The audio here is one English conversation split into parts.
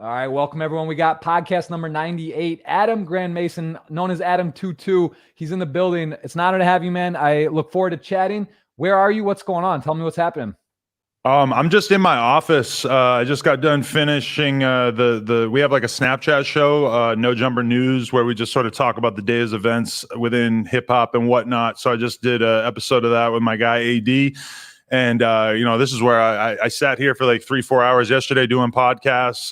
All right, welcome everyone. We got podcast number 98. Adam Grandmaison, known as adam22. He's in the building. It's an honor to have you, man. I look forward to chatting. Where are you? What's going on? Tell me what's happening. I'm just in my office. I just got done finishing we have like a Snapchat show, No Jumper News, where we just sort of talk about the day's events within hip hop and whatnot. So I just did an episode of that with my guy AD. And this is where I sat here for like 3-4 hours yesterday doing podcasts.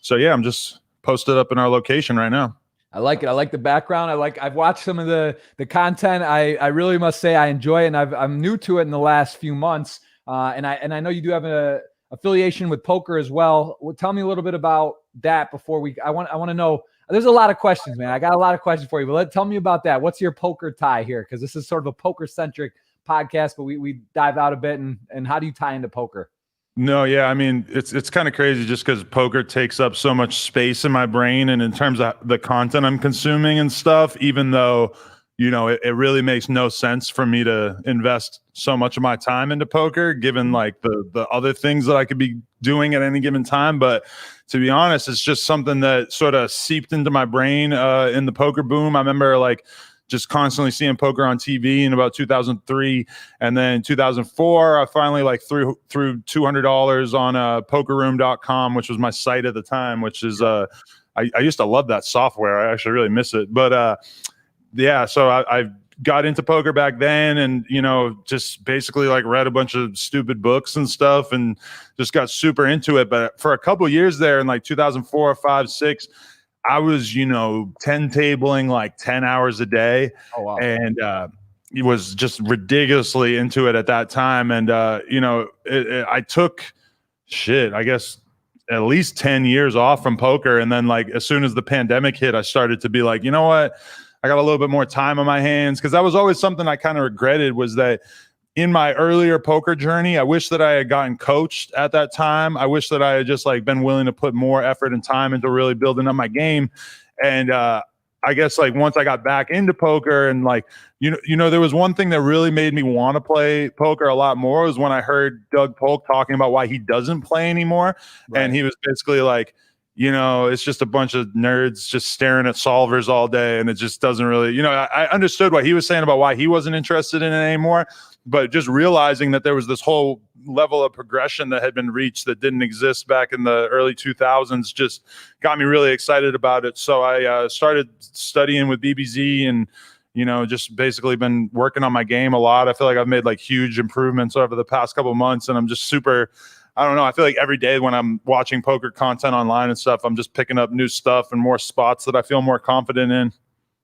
So yeah, I'm just posted up in our location right now. I like it. I like the background. I've watched some of the content. I really must say I enjoy it, and I'm new to it in the last few months. And I know you do have an affiliation with poker as well. Tell me a little bit about that before I want to know. There's a lot of questions, man. I got a lot of questions for you, but tell me about that. What's your poker tie here? Because this is sort of a poker centric podcast, but we dive out a bit, and how do you tie into poker? No, yeah, I mean, it's kind of crazy just because poker takes up so much space in my brain, and in terms of the content I'm consuming and stuff, even though it really makes no sense for me to invest so much of my time into poker, given like the other things that I could be doing at any given time. But to be honest, it's just something that sort of seeped into my brain in the poker boom. I remember like just constantly seeing poker on TV in about 2003. And then 2004, I finally like threw $200 on pokerroom.com, which was my site at the time, which is, I used to love that software. I actually really miss it. But yeah, so I got into poker back then, and, just basically like read a bunch of stupid books and stuff and just got super into it. But for a couple of years there in like 2004, 5, 6, I was, 10 tabling like 10 hours a day. Oh, wow. And he was just ridiculously into it at that time. And, I took I guess at least 10 years off from poker. And then like, as soon as the pandemic hit, I started to be like, you know what? I got a little bit more time on my hands. Cause that was always something I kind of regretted, was that in my earlier poker journey, I wish that I had gotten coached at that time. I wish that I had just like been willing to put more effort and time into really building up my game. And I guess like once I got back into poker, and like, there was one thing that really made me want to play poker a lot more, was when I heard Doug Polk talking about why he doesn't play anymore. Right. And he was basically like, it's just a bunch of nerds just staring at solvers all day. And it just doesn't really, I understood what he was saying about why he wasn't interested in it anymore. But just realizing that there was this whole level of progression that had been reached that didn't exist back in the early 2000s just got me really excited about it. So I started studying with BBZ, and, just basically been working on my game a lot. I feel like I've made like huge improvements over the past couple of months, and I'm just super, I don't know. I feel like every day when I'm watching poker content online and stuff, I'm just picking up new stuff and more spots that I feel more confident in.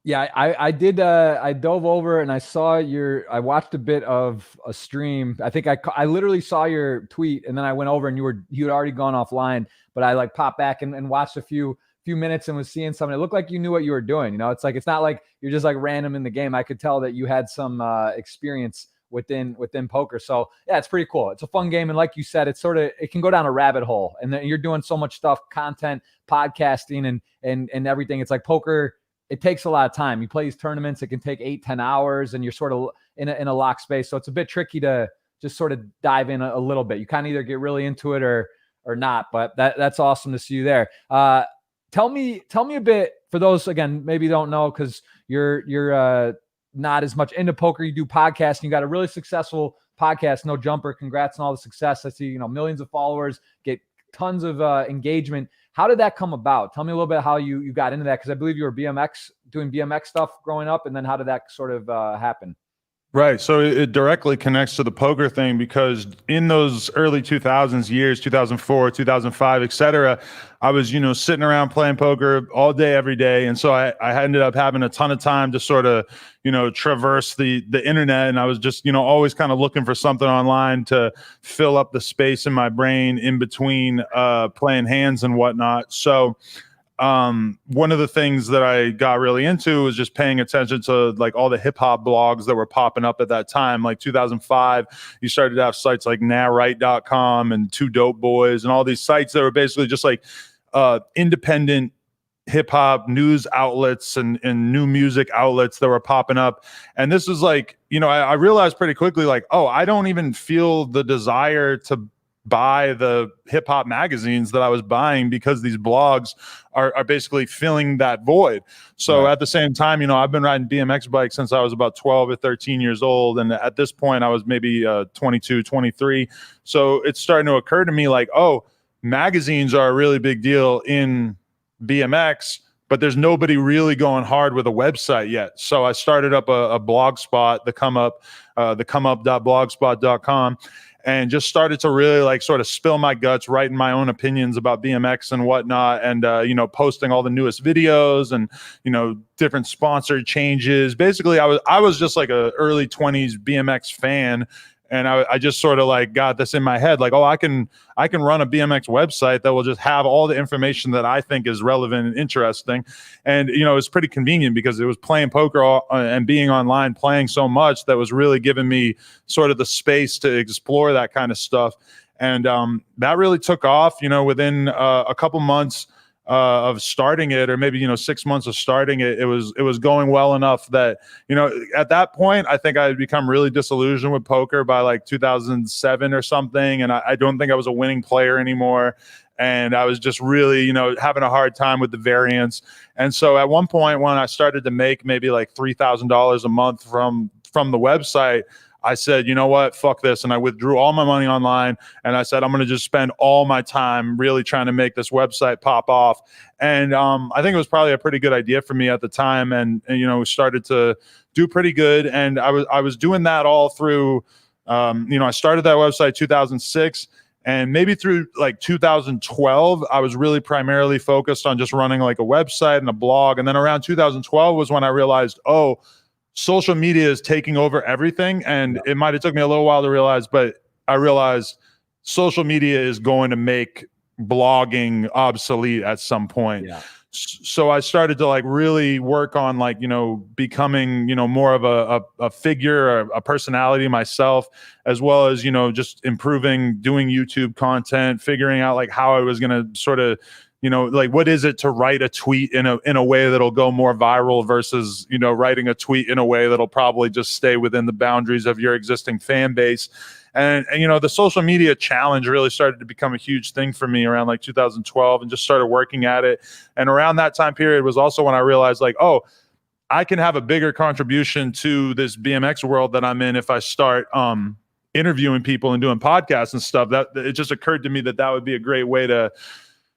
Yeah, I did. I dove over and I saw I watched a bit of a stream. I think I literally saw your tweet, and then I went over and you had already gone offline, but I like popped back and watched a few minutes and was seeing something. It looked like you knew what you were doing. It's not like you're just like random in the game. I could tell that you had some experience within poker. So yeah, it's pretty cool. It's a fun game. And like you said, it can go down a rabbit hole, and then you're doing so much stuff, content, podcasting and everything. It's like poker. It takes a lot of time. You play these tournaments, it can take 8-10 hours, and you're sort of in a lock space. So it's a bit tricky to just sort of dive in a little bit. You kind of either get really into it or not, but that's awesome to see you there. Tell me a bit, for those, again, maybe don't know, because you're not as much into poker. You do podcasting. You got a really successful podcast, No Jumper. Congrats on all the success. I see, millions of followers, get tons of engagement. How did that come about? Tell me a little bit how you got into that, because I believe you were doing BMX stuff growing up, and then how did that sort of happen? Right. So it directly connects to the poker thing, because in those early 2000s years, 2004, 2005, et cetera, I was, sitting around playing poker all day, every day. And so I ended up having a ton of time to sort of, traverse the internet. And I was just, always kind of looking for something online to fill up the space in my brain in between playing hands and whatnot. So one of the things that I got really into was just paying attention to like all the hip hop blogs that were popping up at that time. Like 2005, you started to have sites like nowright.com and Two Dope Boys and all these sites that were basically just like independent hip hop news outlets and new music outlets that were popping up. And this was like, I realized pretty quickly, like, oh, I don't even feel the desire to buy the hip hop magazines that I was buying because these blogs are basically filling that void. So at the same time, you know, I've been riding BMX bikes since I was about 12 or 13 years old. And at this point I was maybe 22, 23. So it's starting to occur to me like, oh, magazines are a really big deal in BMX, but there's nobody really going hard with a website yet. So I started up a blog spot, the comeup.blogspot.com, and just started to really like sort of spill my guts, writing my own opinions about BMX and whatnot. And, you know, posting all the newest videos and, you know, different sponsored changes. Basically I was just like a early 20s BMX fan. And I just sort of like got this in my head, like, oh, I can run a BMX website that will just have all the information that I think is relevant and interesting. And, you know, it's pretty convenient because it was playing poker and being online, playing so much that was really giving me sort of the space to explore that kind of stuff. And that really took off, you know, within a couple months of starting it, or maybe, you know, 6 months of starting it. It was going well enough that, you know, at that point, I think I had become really disillusioned with poker by like 2007 or something. And I don't think I was a winning player anymore. And I was just really, you know, having a hard time with the variance. And so at one point when I started to make maybe like $3,000 a month from the website, I said, you know what, fuck this. And I withdrew all my money online. And I said, I'm going to just spend all my time really trying to make this website pop off. And I think it was probably a pretty good idea for me at the time. And you know, we started to do pretty good. And I was doing that all through, you know, I started that website 2006. And maybe through like 2012, I was really primarily focused on just running like a website and a blog. And then around 2012 was when I realized, oh, social media is taking over everything. And it might have took me a little while to realize, but I realized social media is going to make blogging obsolete at some point. Yeah. So I started to like really work on like, you know, becoming, you know, more of a figure, or a personality myself, as well as, you know, just improving, doing YouTube content, figuring out like how I was going to sort of, you know, like what is it to write a tweet in a way that'll go more viral versus, you know, writing a tweet in a way that'll probably just stay within the boundaries of your existing fan base. And you know, the social media challenge really started to become a huge thing for me around like 2012, and just started working at it. And around that time period was also when I realized like, oh, I can have a bigger contribution to this BMX world that I'm in if I start interviewing people and doing podcasts and stuff. That it just occurred to me that that would be a great way to,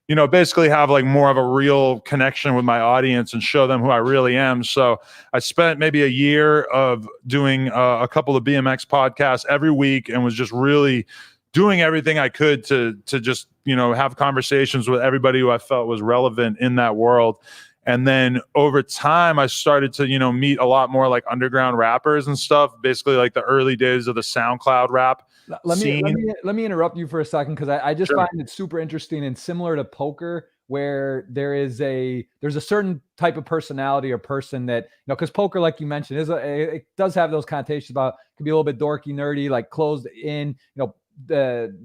you know, basically have like more of a real connection with my audience and show them who I really am. So I spent maybe a year of doing a couple of BMX podcasts every week, and was just really doing everything I could to just, you know, have conversations with everybody who I felt was relevant in that world. And then over time, I started to, you know, meet a lot more like underground rappers and stuff, basically like the early days of the SoundCloud rap scene. Let me interrupt you for a second, because I just find it super interesting and similar to poker, where there's a certain type of personality or person that, you know, because poker, like you mentioned, it does have those connotations about, it can be a little bit dorky, nerdy, like closed in, you know.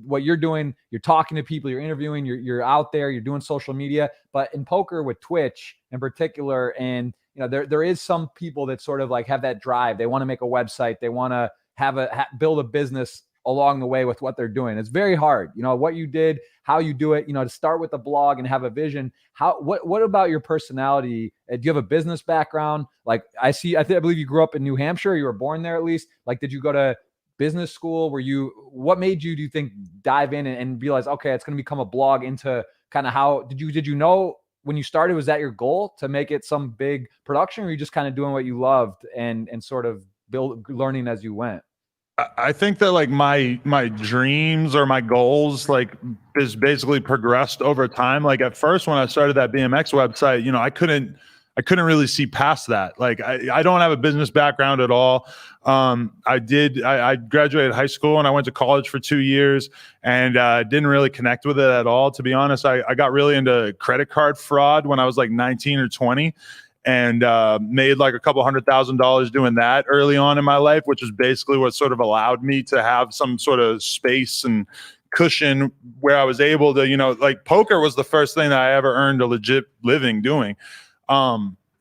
What you're doing, you're talking to people, you're interviewing, you're out there, you're doing social media. But in poker with Twitch in particular, and you know, there is some people that sort of like have that drive. They want to make a website, they want to build a business along the way with what they're doing. It's very hard, you know, what you did, how you do it, you know, to start with a blog and have a vision. What about your personality? Do you have a business background? Like I believe you grew up in New Hampshire. You were born there at least. Like, did you go to business school? What made you, do you think, dive in and realize, okay, it's going to become a blog? Into kind of how did you know when you started, was that your goal to make it some big production, or you just kind of doing what you loved and sort of learning as you went? I think that like my dreams or my goals like is basically progressed over time. Like at first when I started that BMX website, you know, I couldn't really see past that. Like I don't have a business background at all. I graduated high school and I went to college for 2 years, and didn't really connect with it at all. To be honest, I got really into credit card fraud when I was like 19 or 20. And made like a couple $100,000 doing that early on in my life, which is basically what sort of allowed me to have some sort of space and cushion where I was able to, you know, like poker was the first thing that I ever earned a legit living doing.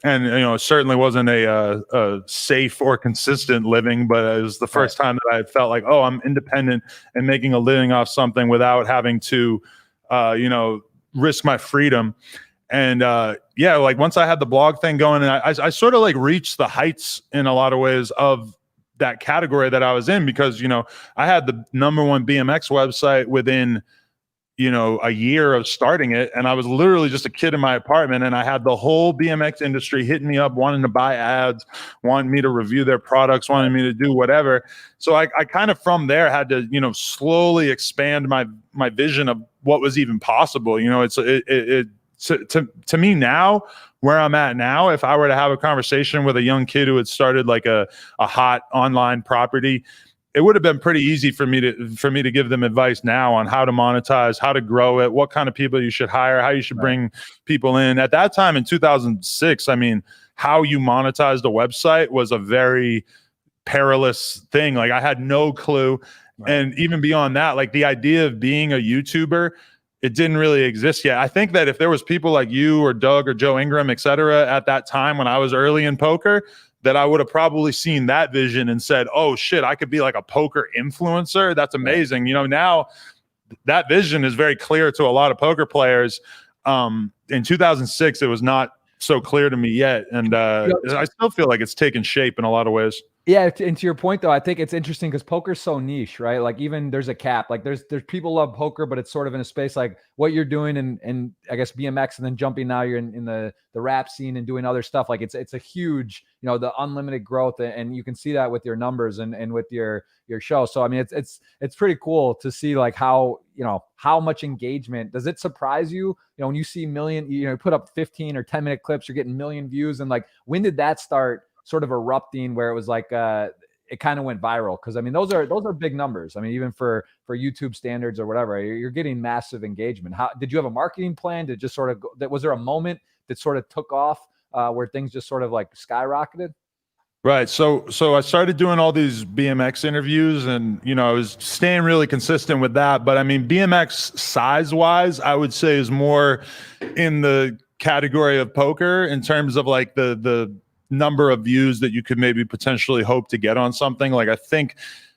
and it certainly wasn't a safe or consistent living, but it was the first time that I felt like, oh, I'm independent and making a living off something without having to risk my freedom. And like once I had the blog thing going, and I sort of like reached the heights in a lot of ways of that category that I was in, because I had the #1 BMX website within a year of starting it, and I was literally just a kid in my apartment, and I had the whole BMX industry hitting me up, wanting to buy ads, wanting me to review their products, wanting me to do whatever. So I kind of from there had to slowly expand my vision of what was even possible. To me now, where I'm at now, if I were to have a conversation with a young kid who had started like a hot online property, it would have been pretty easy for me to give them advice now on how to monetize, how to grow it, what kind of people you should hire, how you should bring people in. At that time in 2006, I mean, how you monetized a website was a very perilous thing. Like I had no clue. And even beyond that, like the idea of being a YouTuber, it didn't really exist yet. I think that if there was people like you or Doug or Joe Ingram, et cetera, at that time when I was early in poker, that I would have probably seen that vision and said, oh shit, I could be like a poker influencer. That's amazing. Now that vision is very clear to a lot of poker players. In 2006, it was not so clear to me yet. And I still feel like it's taken shape in a lot of ways. Yeah, and to your point though, I think it's interesting because poker's so niche, right? Like even there's a cap. Like there's people love poker, but it's sort of in a space like what you're doing and I guess BMX, and then jumping now you're in the rap scene and doing other stuff. Like it's a huge, the unlimited growth, and you can see that with your numbers and with your show. So I mean it's pretty cool to see like how much engagement. Does it surprise you? When you see you put up 15 or 10-minute clips, you're getting million views, and like when did that start sort of erupting where it was like it kind of went viral? Because I mean those are big numbers. I mean even for YouTube standards or whatever, you're getting massive engagement. How did you have a marketing plan to just sort of was there a moment that sort of took off where things just sort of like skyrocketed? Right. So I started doing all these BMX interviews, and I was staying really consistent with that. But I mean BMX size wise, I would say is more in the category of poker in terms of like the number of views that you could maybe potentially hope to get on something. Like I think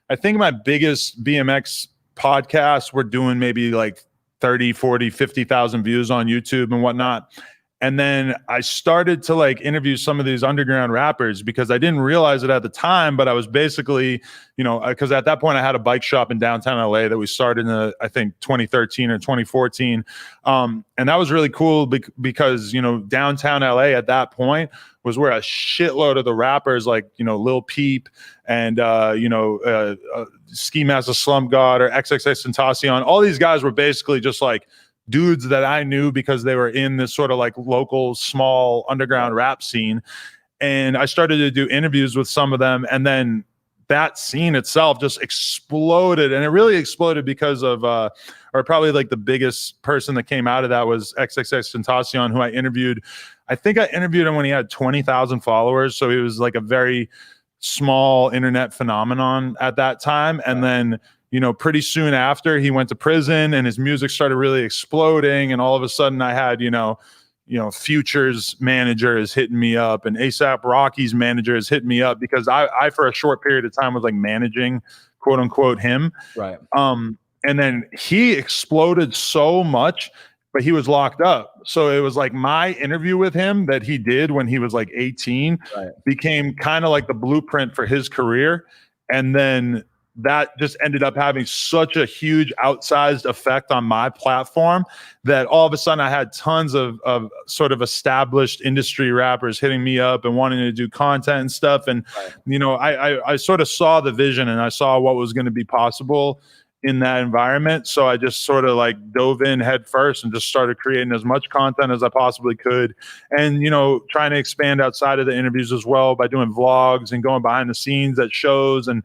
my biggest BMX podcasts were doing maybe like 30, 40, 50,000 views on YouTube and whatnot. And then I started to like interview some of these underground rappers because I didn't realize it at the time, but I was basically, because at that point I had a bike shop in downtown LA that we started in I think 2013 or 2014. And that was really cool because, downtown LA at that point was where a shitload of the rappers like, Lil Peep and, Ski Mask the Slump God or XXXTentacion, all these guys were basically just like dudes that I knew because they were in this sort of like local small underground rap scene. And I started to do interviews with some of them, and then that scene itself just exploded. And it really exploded because of or probably like the biggest person that came out of that was XXXTentacion, who I interviewed. I think I interviewed him when he had 20,000 followers, so he was like a very small internet phenomenon at that time. And then pretty soon after, he went to prison and his music started really exploding. And all of a sudden I had, Future's manager is hitting me up, and ASAP Rocky's manager is hitting me up because I for a short period of time was like managing, quote unquote, him. Right. And then he exploded so much, but he was locked up. So it was like my interview with him that he did when he was like 18 became kind of like the blueprint for his career. And then that just ended up having such a huge outsized effect on my platform that all of a sudden I had tons of sort of established industry rappers hitting me up and wanting to do content and stuff. And, I sort of saw the vision and I saw what was going to be possible in that environment. So I just sort of like dove in head first and just started creating as much content as I possibly could. And, trying to expand outside of the interviews as well by doing vlogs and going behind the scenes at shows. And,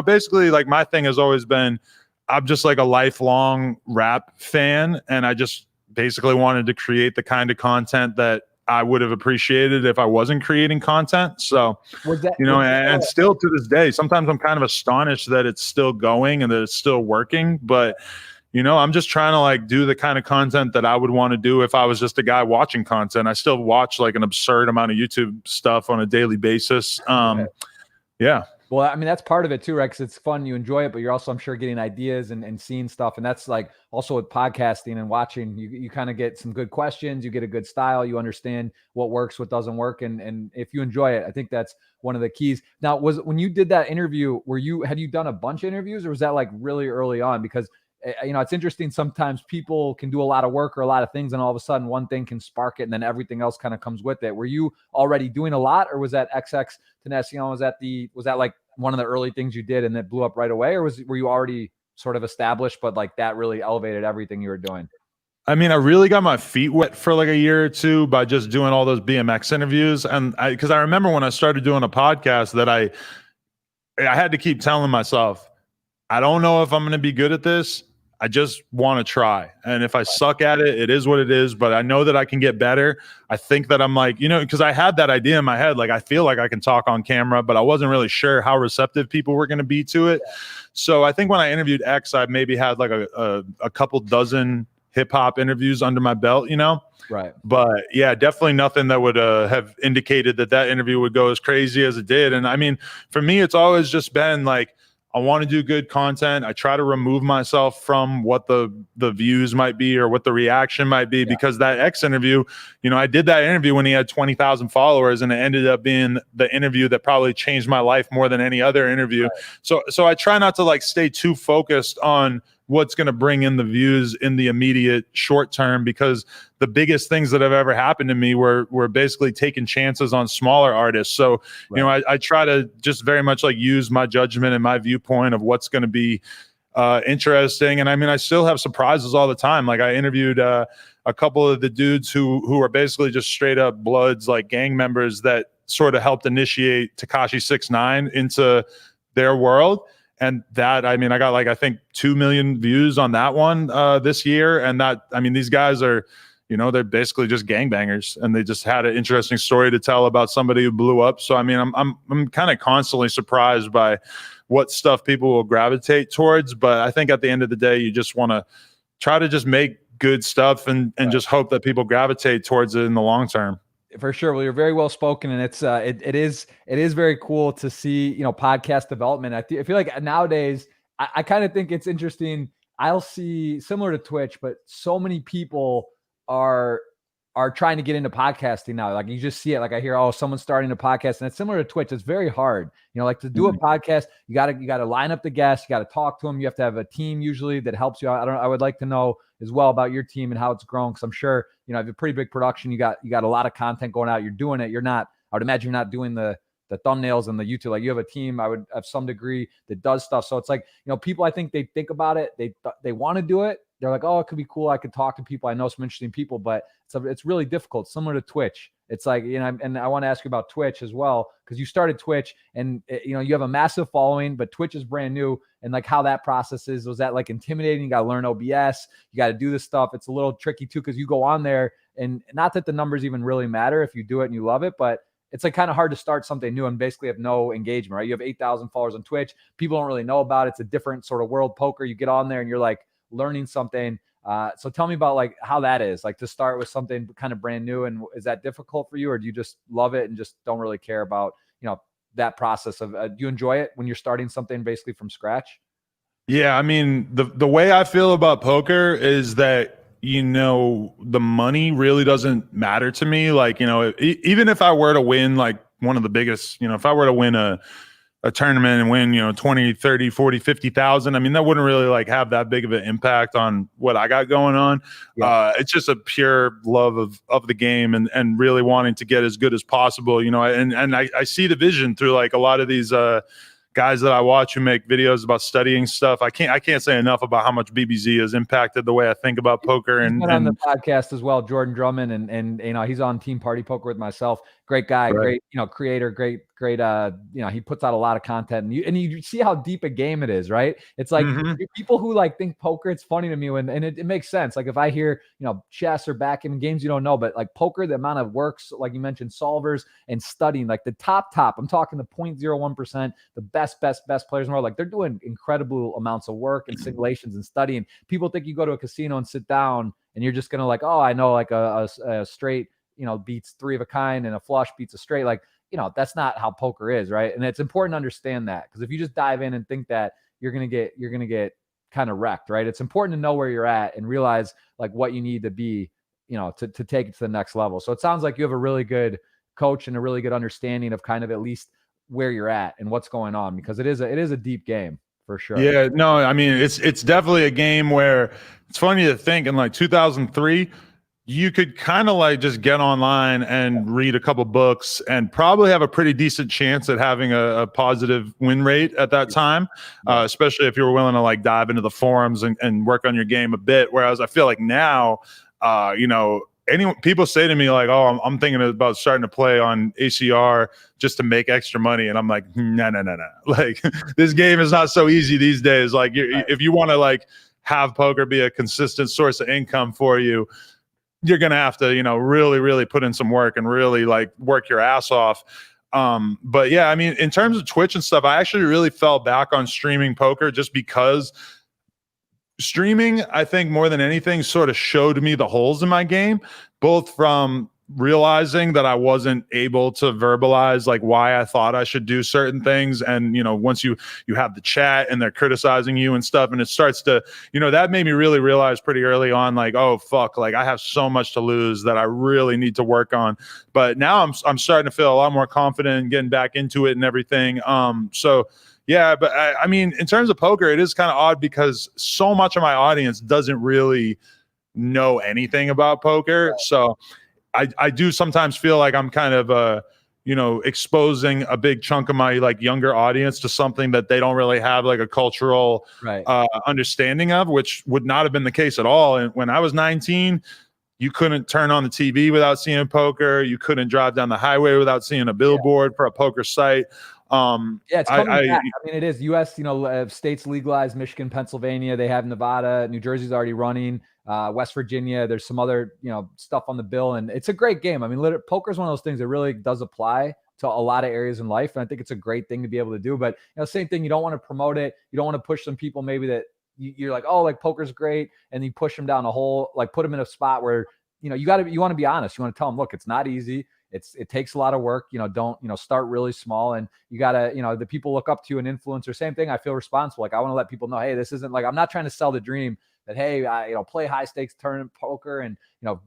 basically like my thing has always been, I'm just like a lifelong rap fan. And I just basically wanted to create the kind of content that I would have appreciated if I wasn't creating content. So, and still to this day, sometimes I'm kind of astonished that it's still going and that it's still working. But, you know, I'm just trying to like do the kind of content that I would want to do if I was just a guy watching content. I still watch like an absurd amount of YouTube stuff on a daily basis. Yeah. Well, I mean, that's part of it too, right? Because it's fun, you enjoy it, but you're also, I'm sure, getting ideas and seeing stuff. And that's like also with podcasting and watching, you kind of get some good questions, you get a good style, you understand what works, what doesn't work. And if you enjoy it, I think that's one of the keys. Now, when you did that interview, had you done a bunch of interviews, or was that like really early on? Because you know, it's interesting. Sometimes people can do a lot of work or a lot of things, and all of a sudden one thing can spark it, and then everything else kind of comes with it. Were you already doing a lot, or was that XX Tenacion? Was that like one of the early things you did and that blew up right away, or were you already sort of established, but like that really elevated everything you were doing? I mean, I really got my feet wet for like a year or two by just doing all those BMX interviews, and because I remember when I started doing a podcast that I had to keep telling myself, I don't know if I'm going to be good at this. I just want to try. And if I suck at it, it is what it is. But I know that I can get better. I think that I'm like, you know, because I had that idea in my head. Like, I feel like I can talk on camera, but I wasn't really sure how receptive people were going to be to it. So I think when I interviewed X, I maybe had like a couple dozen hip hop interviews under my belt, you know? Right. But yeah, definitely nothing that would have indicated that interview would go as crazy as it did. And I mean, for me, it's always just been like, I want to do good content. I try to remove myself from what the views might be or what the reaction might be, because that X interview, you know, I did that interview when he had 20,000 followers, and it ended up being the interview that probably changed my life more than any other interview. Right. So I try not to like stay too focused on what's going to bring in the views in the immediate short term, because the biggest things that have ever happened to me were basically taking chances on smaller artists. So, you know, I try to just very much like use my judgment and my viewpoint of what's going to be interesting. And I mean, I still have surprises all the time. Like, I interviewed a couple of the dudes who are basically just straight up Bloods, like gang members that sort of helped initiate Tekashi 6ix9ine into their world. And that, I mean, I got like, I think 2 million views on that one this year. And that, I mean, these guys are, you know, they're basically just gangbangers, and they just had an interesting story to tell about somebody who blew up. So, I mean, I'm kind of constantly surprised by what stuff people will gravitate towards. But I think at the end of the day, you just want to try to just make good stuff and just hope that people gravitate towards it in the long term. For sure. Well, you're very well spoken, and it's it is very cool to see, you know, podcast development. I feel like nowadays I kind of think it's interesting. I'll see, similar to Twitch, but so many people are trying to get into podcasting now. Like, you just see it. Like, I hear, oh, someone's starting a podcast, and it's similar to Twitch. It's very hard, you know, like to do a podcast. You got to line up the guests. You got to talk to them. You have to have a team usually that helps you out. I would like to know as well about your team and how it's grown, because I'm sure, you know, you have a pretty big production. You got a lot of content going out. You're doing it. I would imagine you're not doing the thumbnails and the YouTube. Like, you have a team, I would have some degree, that does stuff. So it's like, you know, people, I think they think about it. They want to do it. They're like, oh, it could be cool. I could talk to people. I know some interesting people, but it's really difficult. Similar to Twitch. It's like, you know, and I want to ask you about Twitch as well, because you started Twitch, and you know, you have a massive following, but Twitch is brand new, and like how that process is. Was that like intimidating? You got to learn OBS. You got to do this stuff. It's a little tricky too, because you go on there, and not that the numbers even really matter if you do it and you love it, but it's like kind of hard to start something new and basically have no engagement, right? You have 8,000 followers on Twitch. People don't really know about it. It's a different sort of world. Poker, you get on there and you're like learning something. So tell me about like how that is, like to start with something kind of brand new. And is that difficult for you, or do you just love it and just don't really care about, you know, that process of, do you enjoy it when you're starting something basically from scratch? Yeah. I mean, the way I feel about poker is that, you know, the money really doesn't matter to me. Like, you know, even if I were to win like one of the biggest, you know, if I were to win a tournament and win, you know, 20, 30, 40, 50,000, I mean, that wouldn't really like have that big of an impact on what I got going on. Yeah. It's just a pure love of the game and really wanting to get as good as possible, you know, and I see the vision through like a lot of these guys that I watch who make videos about studying stuff. I can't say enough about how much BBZ has impacted the way I think about poker. He's been on the podcast as well, Jordan Drummond, and you know, he's on Team Party Poker with myself. Great guy, right. Great, you know, creator, great he puts out a lot of content, and you see how deep a game it is, right? It's like people who like think poker, it's funny to me and it makes sense. Like if I hear, chess or backgammon, games you don't know, but like poker, the amount of works, like you mentioned, solvers and studying, like the top, I'm talking the 0.01%, the best players in the world, like they're doing incredible amounts of work and simulations and studying. People think you go to a casino and sit down and you're just going to like, oh, I know like a straight, beats three of a kind and a flush beats a straight. Like, that's not how poker is, right? And it's important to understand that, because if you just dive in and think that, you're gonna get kind of wrecked, right? It's important to know where you're at and realize like what you need to be, to take it to the next level. So it sounds like you have a really good coach and a really good understanding of kind of at least where you're at and what's going on, because it is a deep game for sure. Yeah, no, I mean it's definitely a game where it's funny to think in like 2003. You could kind of like just get online and read a couple books and probably have a pretty decent chance at having a positive win rate at that time, especially if you were willing to like dive into the forums and work on your game a bit. Whereas I feel like now, people say to me like, oh, I'm thinking about starting to play on ACR just to make extra money. And I'm like, no. Like this game is not so easy these days. Like if you want to like have poker be a consistent source of income for you, you're going to have to, really, really put in some work and really like work your ass off. But yeah, I mean, in terms of Twitch and stuff, I actually really fell back on streaming poker just because streaming, I think more than anything, sort of showed me the holes in my game, both from realizing that I wasn't able to verbalize like why I thought I should do certain things. And, once you have the chat and they're criticizing you and stuff, and it starts to, that made me really realize pretty early on, like, oh, fuck, like I have so much to lose that I really need to work on. But now I'm starting to feel a lot more confident in getting back into it and everything. So yeah, but I mean, in terms of poker, it is kind of odd because so much of my audience doesn't really know anything about poker. Right. So I do sometimes feel like I'm kind of exposing a big chunk of my like younger audience to something that they don't really have like a cultural understanding of, which would not have been the case at all. And when I was 19, you couldn't turn on the TV without seeing poker. You couldn't drive down the highway without seeing a billboard for a poker site. It's coming back. I mean, it is U.S. States legalized, Michigan, Pennsylvania. They have Nevada, New Jersey's already running. West Virginia, there's some other, stuff on the bill, and it's a great game. I mean, poker is one of those things that really does apply to a lot of areas in life. And I think it's a great thing to be able to do, but same thing. You don't want to promote it. You don't want to push some people maybe that you're like, oh, like poker's great. And you push them down a hole, like put them in a spot where, you want to be honest. You want to tell them, look, it's not easy. It takes a lot of work. Don't, start really small, and you gotta, the people look up to you and influencer. Same thing. I feel responsible. Like I want to let people know, hey, this isn't like, I'm not trying to sell the dream that, hey, play high stakes tournament poker and,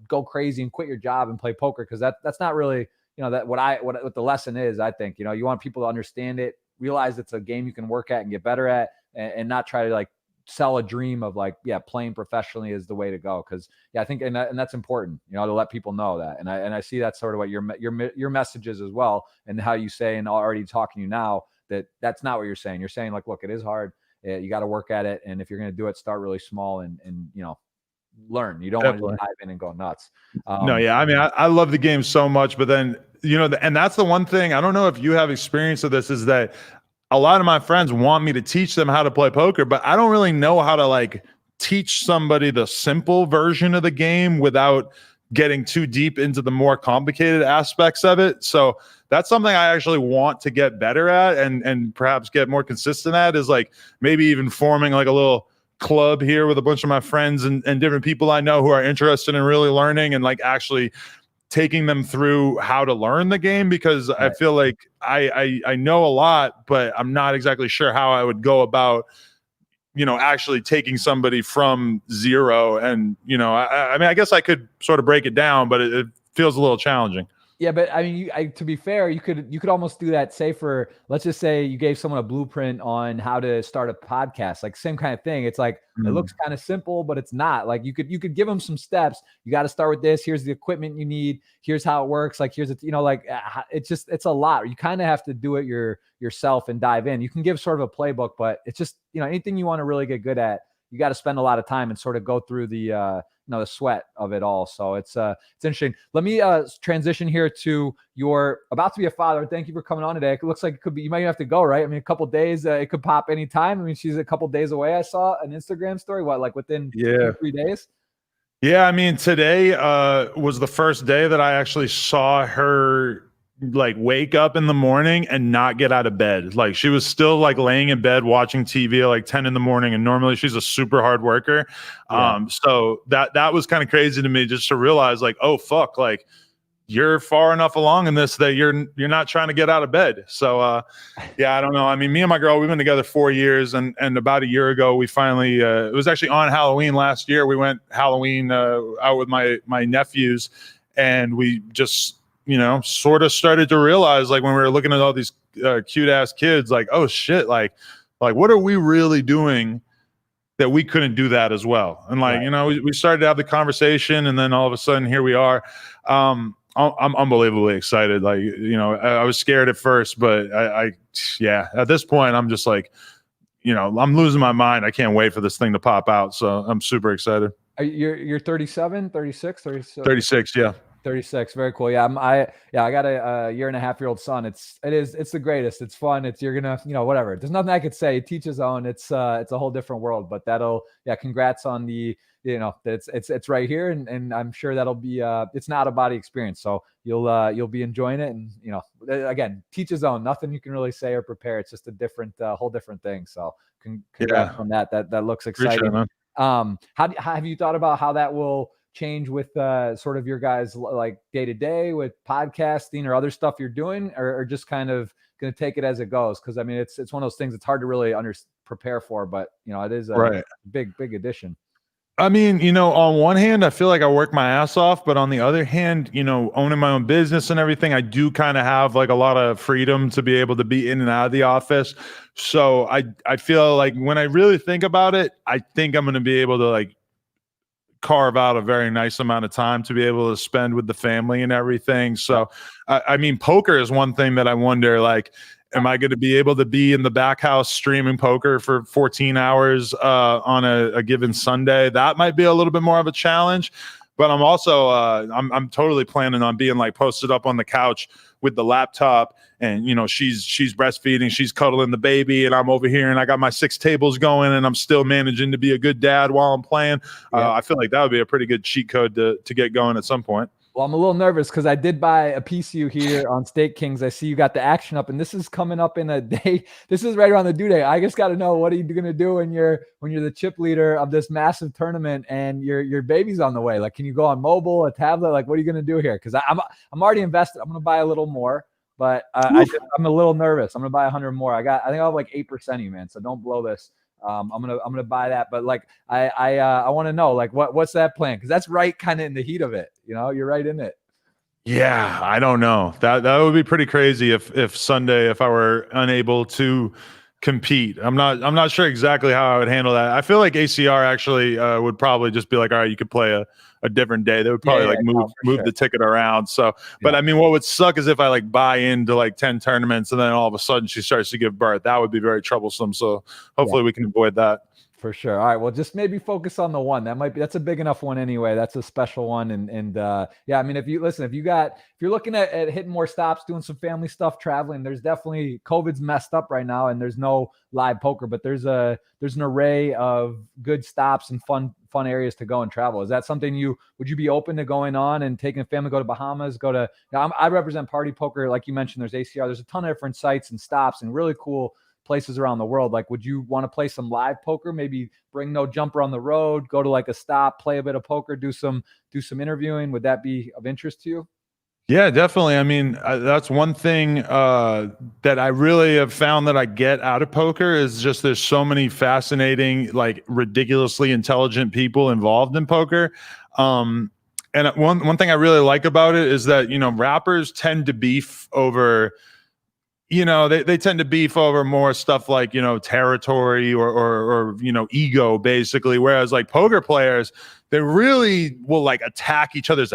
go crazy and quit your job and play poker. Cause that's not really, that what the lesson is. I think, you want people to understand it, realize it's a game you can work at and get better at, and not try to like sell a dream of like, playing professionally is the way to go. Cause I think, and that's important, to let people know that. And I see that's sort of what your message is as well. And how you say, and already talking to you now, that's not what you're saying. You're saying like, look, it is hard. You got to work at it. And if you're going to do it, start really small and learn. You don't want to dive in and go nuts. No, yeah. I mean, I love the game so much, but then, and that's the one thing, I don't know if you have experience of this, is that a lot of my friends want me to teach them how to play poker, but I don't really know how to like teach somebody the simple version of the game without getting too deep into the more complicated aspects of it. So that's something I actually want to get better at and perhaps get more consistent at, is like maybe even forming like a little club here with a bunch of my friends and different people I know who are interested in really learning, and like actually taking them through how to learn the game, because I feel like I know a lot, but I'm not exactly sure how I would go about, actually taking somebody from zero. And, I mean, I guess I could sort of break it down, but it feels a little challenging. Yeah, but I mean, to be fair, you could almost do that. Say let's just say you gave someone a blueprint on how to start a podcast, like same kind of thing. It's like, it looks kind of simple, but it's not. Like you could give them some steps. You got to start with this. Here's the equipment you need. Here's how it works. Like here's it's a lot. You kind of have to do it yourself and dive in. You can give sort of a playbook, but it's just, anything you want to really get good at, you got to spend a lot of time and sort of go through the the sweat of it all. So it's interesting. Let me transition here to you're about to be a father. Thank you for coming on today. It looks like it could be, you might even have to go, right? I mean, a couple days, it could pop anytime. I mean, she's a couple days away. I saw an Instagram story, like within 2-3 days? Yeah, I mean, today was the first day that I actually saw her like wake up in the morning and not get out of bed. Like she was still like laying in bed watching TV at like 10 in the morning, and normally she's a super hard worker. So that was kind of crazy to me, just to realize like, oh fuck, like you're far enough along in this that you're not trying to get out of bed. So yeah, I don't know. I mean, me and my girl, we've been together 4 years, and about a year ago we finally it was actually on Halloween last year. We went Halloween out with my nephews, and we just sort of started to realize, like when we were looking at all these cute ass kids, like, oh shit, like what are we really doing that we couldn't do that as well? And like, we started to have the conversation, and then all of a sudden here we are. I'm unbelievably excited. Like, I was scared at first, but yeah, at this point I'm just like, I'm losing my mind. I can't wait for this thing to pop out. So I'm super excited. You're 37, 36, 36. Yeah. 36. Very cool. Yeah. I got a year-and-a-half-year-old son. It's the greatest. It's fun. You're going to, whatever. There's nothing I could say. Teach his own. It's a whole different world, but congrats on the, it's right here. And I'm sure that'll be, it's not a body experience. So you'll be enjoying it. And, again, teach his own, nothing you can really say or prepare. It's just a different, whole different thing. So congrats on that. That looks exciting. How have you thought about how that will change with sort of your guys like day to day with podcasting or other stuff you're doing, or just kind of going to take it as it goes? Because I mean, it's one of those things it's hard to really prepare for, but it is a big addition. I mean, on one hand, I feel like I work my ass off, but on the other hand, owning my own business and everything, I do kind of have like a lot of freedom to be able to be in and out of the office. So I feel like when I really think about it, I think I'm going to be able to like carve out a very nice amount of time to be able to spend with the family and everything. So, I mean, poker is one thing that I wonder, like, am I going to be able to be in the back house streaming poker for 14 hours on a given Sunday? That might be a little bit more of a challenge, but I'm also, I'm totally planning on being like posted up on the couch with the laptop, and she's breastfeeding, she's cuddling the baby, and I'm over here and I got my 6 tables going, and I'm still managing to be a good dad while I'm playing. I feel like that would be a pretty good cheat code to get going at some point. Well, I'm a little nervous because I did buy a piece of you here on Steak Kings. I see you got the action up, and this is coming up in a day. This is right around the due date. I just got to know, what are you going to do when you're the chip leader of this massive tournament and your baby's on the way? Like, can you go on mobile, a tablet? Like, what are you going to do here? Because I'm already invested. I'm going to buy a little more, but I'm a little nervous. I'm going to buy 100 more. I think I'll have like 8% of you, man. So don't blow this. I'm gonna buy that, but like I want to know, like, what's that plan? Because that's right kind of in the heat of it. You're right in it. Yeah, I don't know. That would be pretty crazy if Sunday, if I were unable to compete. I'm not sure exactly how I would handle that. I feel like ACR actually would probably just be like, all right, you could play a different day. They would probably move the ticket around. So, but I mean, what would suck is if I like buy into like 10 tournaments and then all of a sudden she starts to give birth. That would be very troublesome. So hopefully we can avoid that. For sure. All right. Well, just maybe focus on the one. That's a big enough one anyway. That's a special one. And yeah, I mean, if you're looking at hitting more stops, doing some family stuff, traveling, there's definitely, COVID's messed up right now and there's no live poker, but there's an array of good stops and fun areas to go and travel. Is that something would you be open to going on and taking a family, go to Bahamas, I represent Party Poker. Like you mentioned, there's ACR, there's a ton of different sites and stops and really cool places around the world. Like, would you want to play some live poker? Maybe bring no jumper on the road, go to like a stop, play a bit of poker, do some interviewing. Would that be of interest to you? Yeah, definitely. I mean, that's one thing that I really have found that I get out of poker is just there's so many fascinating, like ridiculously intelligent people involved in poker. And one thing I really like about it is that, rappers tend to beef over you know, they tend to beef over more stuff like, you know, territory or you know, ego basically. Whereas like poker players, they really will like attack each other's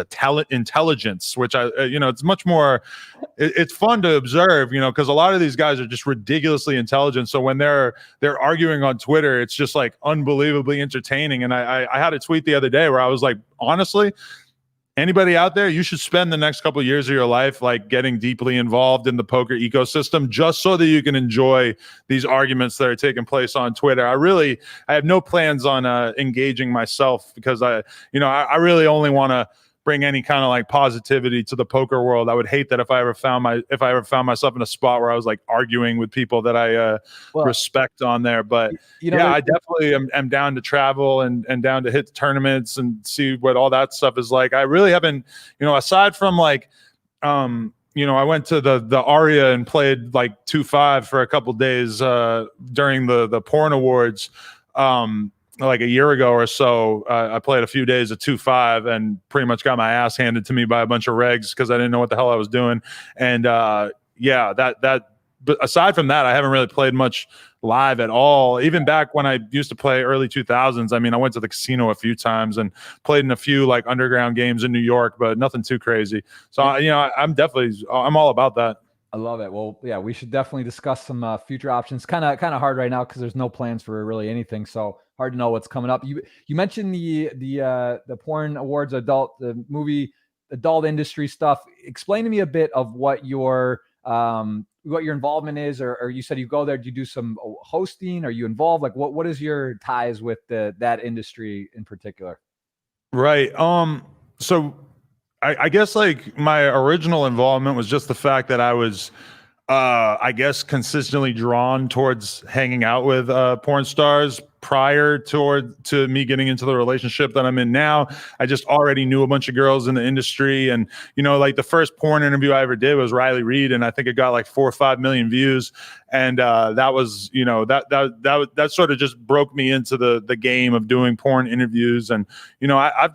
intelligence, which you know, it's much more, it's fun to observe, you know, because a lot of these guys are just ridiculously intelligent. So when they're arguing on Twitter, it's just like unbelievably entertaining. And I had a tweet the other day where I was like, honestly, anybody out there, you should spend the next couple of years of your life like getting deeply involved in the poker ecosystem just so that you can enjoy these arguments that are taking place on Twitter. I have no plans on engaging myself because I really only want to bring any kind of like positivity to the poker world. I would hate that if I ever found myself in a spot where I was like arguing with people that I respect on there. But you know, yeah, I definitely am down to travel and down to hit tournaments and see what all that stuff is like. I really haven't, you know, aside from like, you know, I went to the Aria and played like 2-5 for a couple days during the porn awards. Like a year ago or so, I played a few days of 2-5 and pretty much got my ass handed to me by a bunch of regs because I didn't know what the hell I was doing. And yeah, but aside from that, I haven't really played much live at all. Even back when I used to play early 2000s, I mean, I went to the casino a few times and played in a few like underground games in New York, but nothing too crazy. So, you know, I'm all about that. I love it. Well, yeah, we should definitely discuss some future options. Kind of hard right now because there's no plans for really anything. So hard to know what's coming up. You mentioned the porn awards, the movie adult industry stuff. Explain to me a bit of what your involvement is, or you said you go there. Do you do some hosting? Are you involved? Like what is your ties with that industry in particular? Right. So I guess like my original involvement was just the fact that I was, I guess, consistently drawn towards hanging out with porn stars prior to me getting into the relationship that I'm in now. I just already knew a bunch of girls in the industry, and you know, like the first porn interview I ever did was Riley Reid, and I think it got like 4 or 5 million views, and that was, you know, that sort of just broke me into the game of doing porn interviews. And you know, I've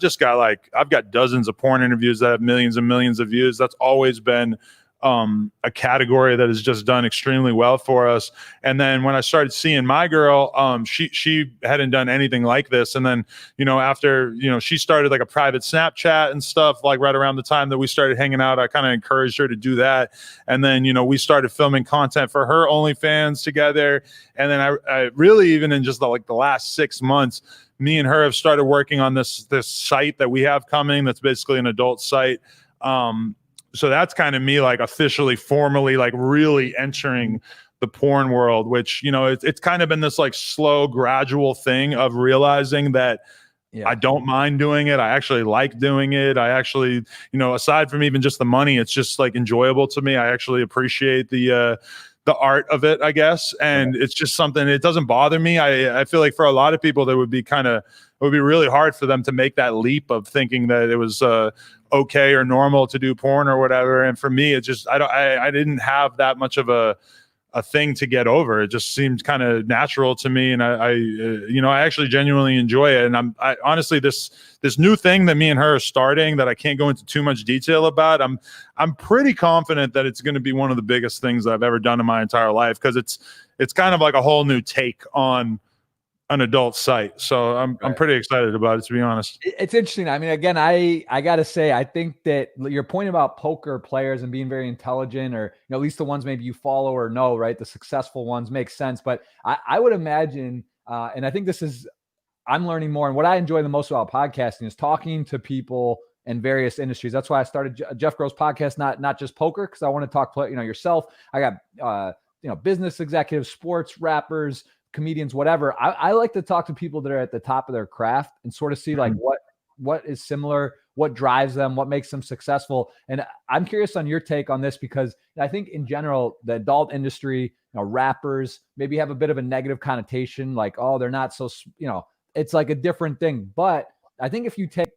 got dozens of porn interviews that have millions and millions of views. That's always been a category that has just done extremely well for us. And then when I started seeing my girl, she hadn't done anything like this. And then, you know, after, you know, she started like a private Snapchat and stuff, like right around the time that we started hanging out, I kind of encouraged her to do that. And then, you know, we started filming content for her OnlyFans together. And then I really, even in just the last 6 months, me and her have started working on this site that we have coming. That's basically an adult site. So that's kind of me like officially, formally, like really entering the porn world, which, you know, it's kind of been this like slow, gradual thing of realizing that I don't mind doing it. I actually like doing it. I actually, you know, aside from even just the money, it's just like enjoyable to me. I actually appreciate the art of it, I guess. And it's just something, it doesn't bother me. I feel like for a lot of people, it would be really hard for them to make that leap of thinking that it was okay or normal to do porn or whatever. And for me, it just, I didn't have that much of a thing to get over. It just seemed kind of natural to me. And I actually genuinely enjoy it. And I honestly, this new thing that me and her are starting that I can't go into too much detail about, I'm pretty confident that it's going to be one of the biggest things that I've ever done in my entire life. Cause it's kind of like a whole new take on an adult site. So I'm pretty excited about it, to be honest. It's interesting. I mean, again, I gotta say, I think that your point about poker players and being very intelligent, or, you know, at least the ones maybe you follow or know, right? The successful ones makes sense. But I would imagine, and I think I'm learning more. And what I enjoy the most about podcasting is talking to people in various industries. That's why I started Jeff Gross podcast, not just poker, because I want to talk, you know, yourself. I got, you know, business executives, sports, rappers, comedians, whatever. I like to talk to people that are at the top of their craft and sort of see like what is similar, what drives them, what makes them successful. And I'm curious on your take on this, because I think in general, the adult industry, you know, rappers maybe have a bit of a negative connotation, like, oh, they're not so, you know, it's like a different thing. But I think if you take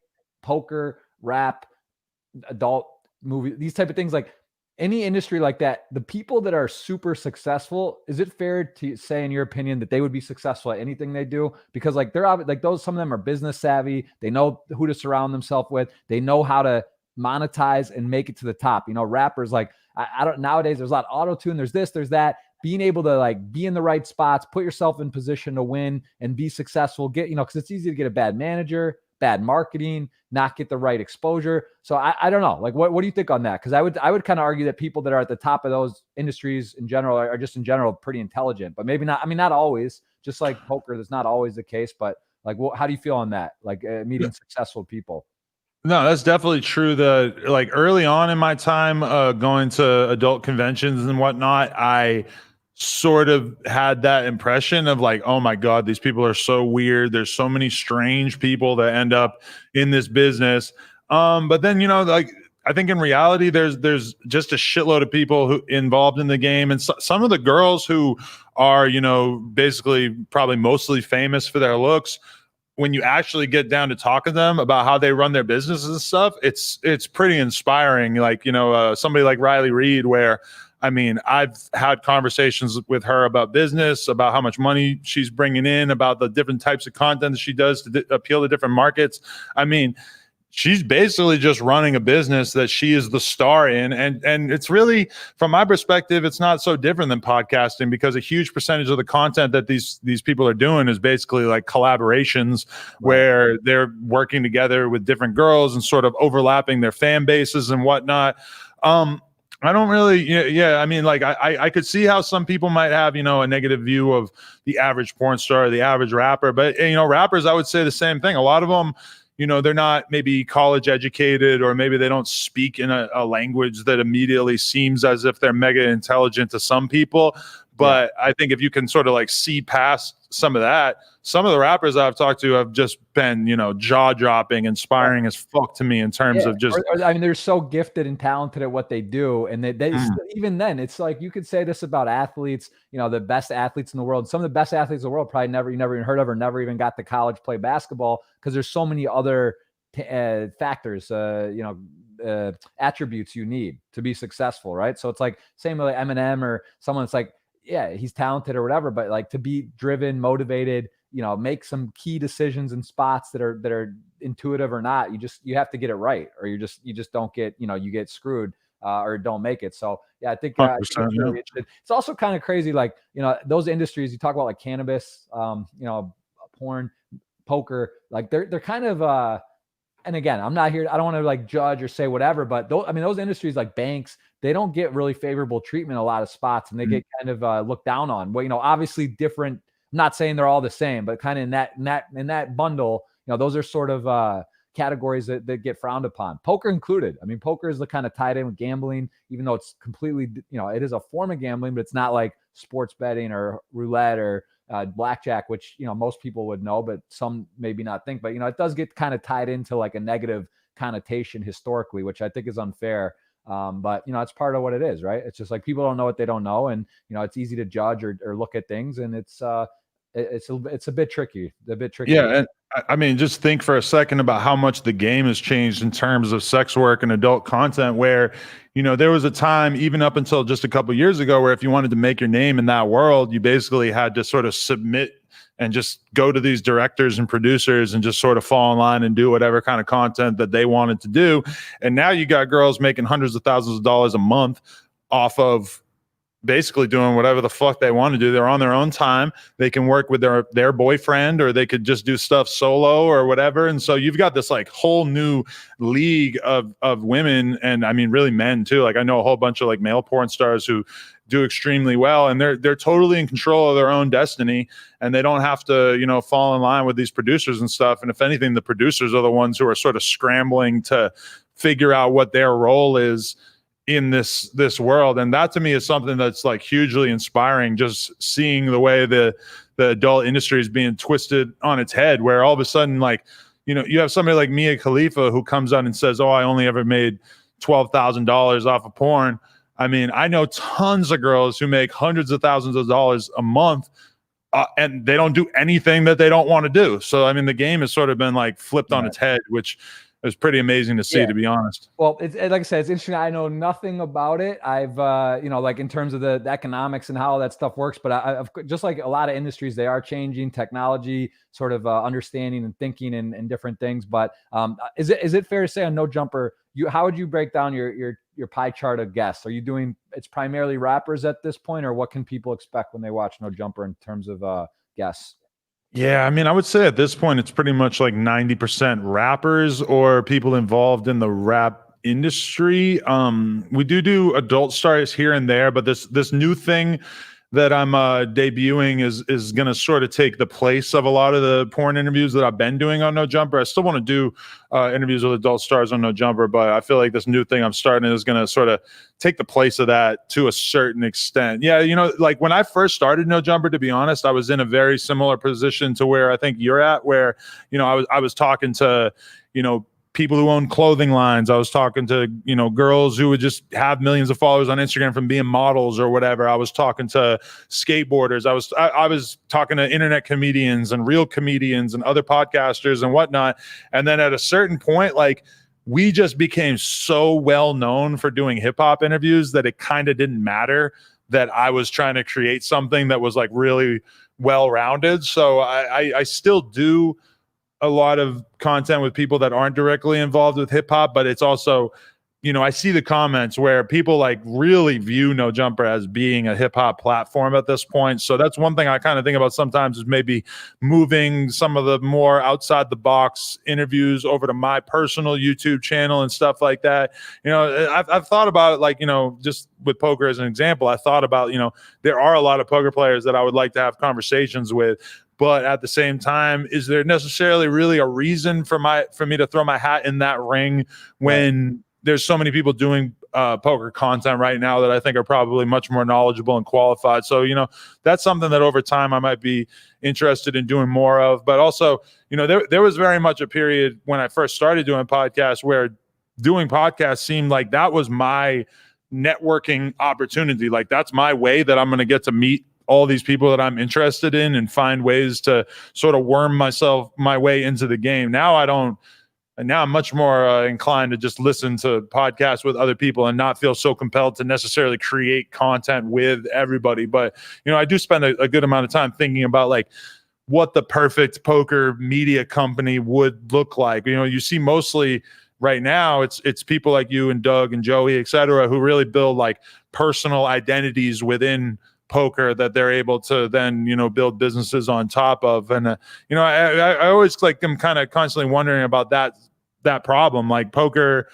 poker, rap, adult movie, these type of things, like any industry like that, the people that are super successful, is it fair to say, in your opinion, that they would be successful at anything they do? Because like they're like some of them are business savvy. They know who to surround themselves with. They know how to monetize and make it to the top. You know, rappers like I don't nowadays. There's a lot of auto tune. There's this. There's that. Being able to like be in the right spots, put yourself in position to win and be successful. Get because it's easy to get a bad manager, bad marketing, not get the right exposure. So I don't know. Like what do you think on that? Because I would kind of argue that people that are at the top of those industries in general are just in general pretty intelligent, but maybe not. I mean, not always. Just like poker, that's not always the case. But like, how do you feel on that? Like meeting successful people. No, that's definitely true. Like early on in my time going to adult conventions and whatnot, I sort of had that impression of like, oh my God, these people are so weird. There's so many strange people that end up in this business. But then, like I think in reality, there's just a shitload of people who involved in the game, and some of the girls who are, basically probably mostly famous for their looks. When you actually get down to talk to them about how they run their businesses and stuff, it's pretty inspiring. Like, somebody like Riley Reid, where, I mean, I've had conversations with her about business, about how much money she's bringing in, about the different types of content that she does to appeal to different markets. I mean, she's basically just running a business that she is the star in. And it's really, from my perspective, it's not so different than podcasting, because a huge percentage of the content that these people are doing is basically like collaborations, right, where they're working together with different girls and sort of overlapping their fan bases and whatnot. I don't really, yeah. I mean, like I could see how some people might have, a negative view of the average porn star, or the average rapper, but rappers, I would say the same thing. A lot of them, they're not maybe college educated, or maybe they don't speak in a language that immediately seems as if they're mega intelligent to some people. But yeah, I think if you can sort of like see past some of that, some of the rappers I've talked to have just been, jaw-dropping, inspiring as fuck to me in terms of just. I mean, they're so gifted and talented at what they do, and they even then, it's like you could say this about athletes. The best athletes in the world. Some of the best athletes in the world probably you never even heard of, or never even got to college play basketball, because there's so many other factors, attributes you need to be successful, right? So it's like same with like Eminem or someone. It's like, yeah, he's talented or whatever, but like to be driven, motivated, make some key decisions in spots that are intuitive or not. You have to get it right, or you just don't get, you get screwed or don't make it. So yeah, I think it's really interesting. It's also kind of crazy, like, those industries you talk about, like cannabis, porn, poker, like they're kind of, and again, I'm not here, I don't want to like judge or say whatever, but those industries like banks, they don't get really favorable treatment in a lot of spots, and they get kind of looked down on. Well, obviously different. I'm not saying they're all the same, but kind of in that bundle, those are sort of categories that get frowned upon, poker included. I mean, poker is the kind of tied in with gambling, even though it's completely, it is a form of gambling, but it's not like sports betting or roulette or blackjack, which, most people would know, but some maybe not think. But, it does get kind of tied into like a negative connotation historically, which I think is unfair. But it's part of what it is, right? It's just like people don't know what they don't know, and it's easy to judge or look at things, and it's a bit tricky. Yeah, and I mean, just think for a second about how much the game has changed in terms of sex work and adult content, where there was a time, even up until just a couple of years ago, where if you wanted to make your name in that world, you basically had to sort of submit and just go to these directors and producers and just sort of fall in line and do whatever kind of content that they wanted to do. And now you got girls making hundreds of thousands of dollars a month off of basically doing whatever the fuck they want to do. They're on their own time. They can work with their boyfriend, or they could just do stuff solo or whatever. And so you've got this like whole new league of women, and I mean really men too. Like I know a whole bunch of like male porn stars who do extremely well, and they're totally in control of their own destiny, and they don't have to fall in line with these producers and stuff. And if anything, the producers are the ones who are sort of scrambling to figure out what their role is in this world. And that to me is something that's like hugely inspiring, just seeing the way the adult industry is being twisted on its head, where all of a sudden, like, you have somebody like Mia Khalifa who comes on and says, oh, I only ever made $12,000 off of porn. I mean, I know tons of girls who make hundreds of thousands of dollars a month, and they don't do anything that they don't want to do. So, I mean, the game has sort of been like flipped on its head, which is pretty amazing to see, to be honest. Well, it's like I said, it's interesting. I know nothing about it. I've, like in terms of the economics and how that stuff works, but I've just like a lot of industries, they are changing technology, sort of understanding and thinking and different things. But is it fair to say on No Jumper, how would you break down your pie chart of guests? Are you doing, it's primarily rappers at this point, or what can people expect when they watch No Jumper in terms of guests? Yeah, I mean, I would say at this point it's pretty much like 90% rappers or people involved in the rap industry. We do adult stars here and there, but this new thing that I'm debuting is going to sort of take the place of a lot of the porn interviews that I've been doing on No Jumper. I still want to do interviews with adult stars on No Jumper, but I feel like this new thing I'm starting is going to sort of take the place of that to a certain extent. Yeah, you know, like when I first started No Jumper, to be honest, I was in a very similar position to where I think you're at, where, you know, I was talking to, you know, people who own clothing lines. I was talking to, you know, girls who would just have millions of followers on Instagram from being models or whatever. I was talking to skateboarders. I was talking to internet comedians and real comedians and other podcasters and whatnot. And then at a certain point, like, we just became so well known for doing hip hop interviews that it kind of didn't matter that I was trying to create something that was like really well rounded. So I still do a lot of content with people that aren't directly involved with hip hop, but it's also, you know, I see the comments where people like really view No Jumper as being a hip hop platform at this point. So that's one thing I kind of think about sometimes, is maybe moving some of the more outside the box interviews over to my personal YouTube channel and stuff like that. You know, I've thought about it, like, you know, just with poker as an example, I thought about, you know, there are a lot of poker players that I would like to have conversations with. But at the same time, is there necessarily really a reason for me to throw my hat in that ring when there's so many people doing poker content right now that I think are probably much more knowledgeable and qualified? So, you know, that's something that over time I might be interested in doing more of. But also, you know, there was very much a period when I first started doing podcasts where doing podcasts seemed like that was my networking opportunity. Like, that's my way that I'm going to get to meet all these people that I'm interested in and find ways to sort of worm my way into the game. Now I'm much more inclined to just listen to podcasts with other people and not feel so compelled to necessarily create content with everybody. But, you know, I do spend a good amount of time thinking about like what the perfect poker media company would look like. You know, you see mostly right now it's people like you and Doug and Joey, et cetera, who really build like personal identities within poker that they're able to then, you know, build businesses on top of. And you know, I always like, I'm kind of constantly wondering about that problem. Like, poker,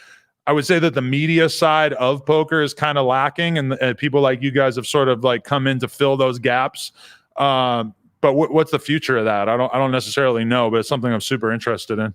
I would say that the media side of poker is kind of lacking, and people like you guys have sort of like come in to fill those gaps. But what's the future of that? I don't necessarily know, but it's something I'm super interested in.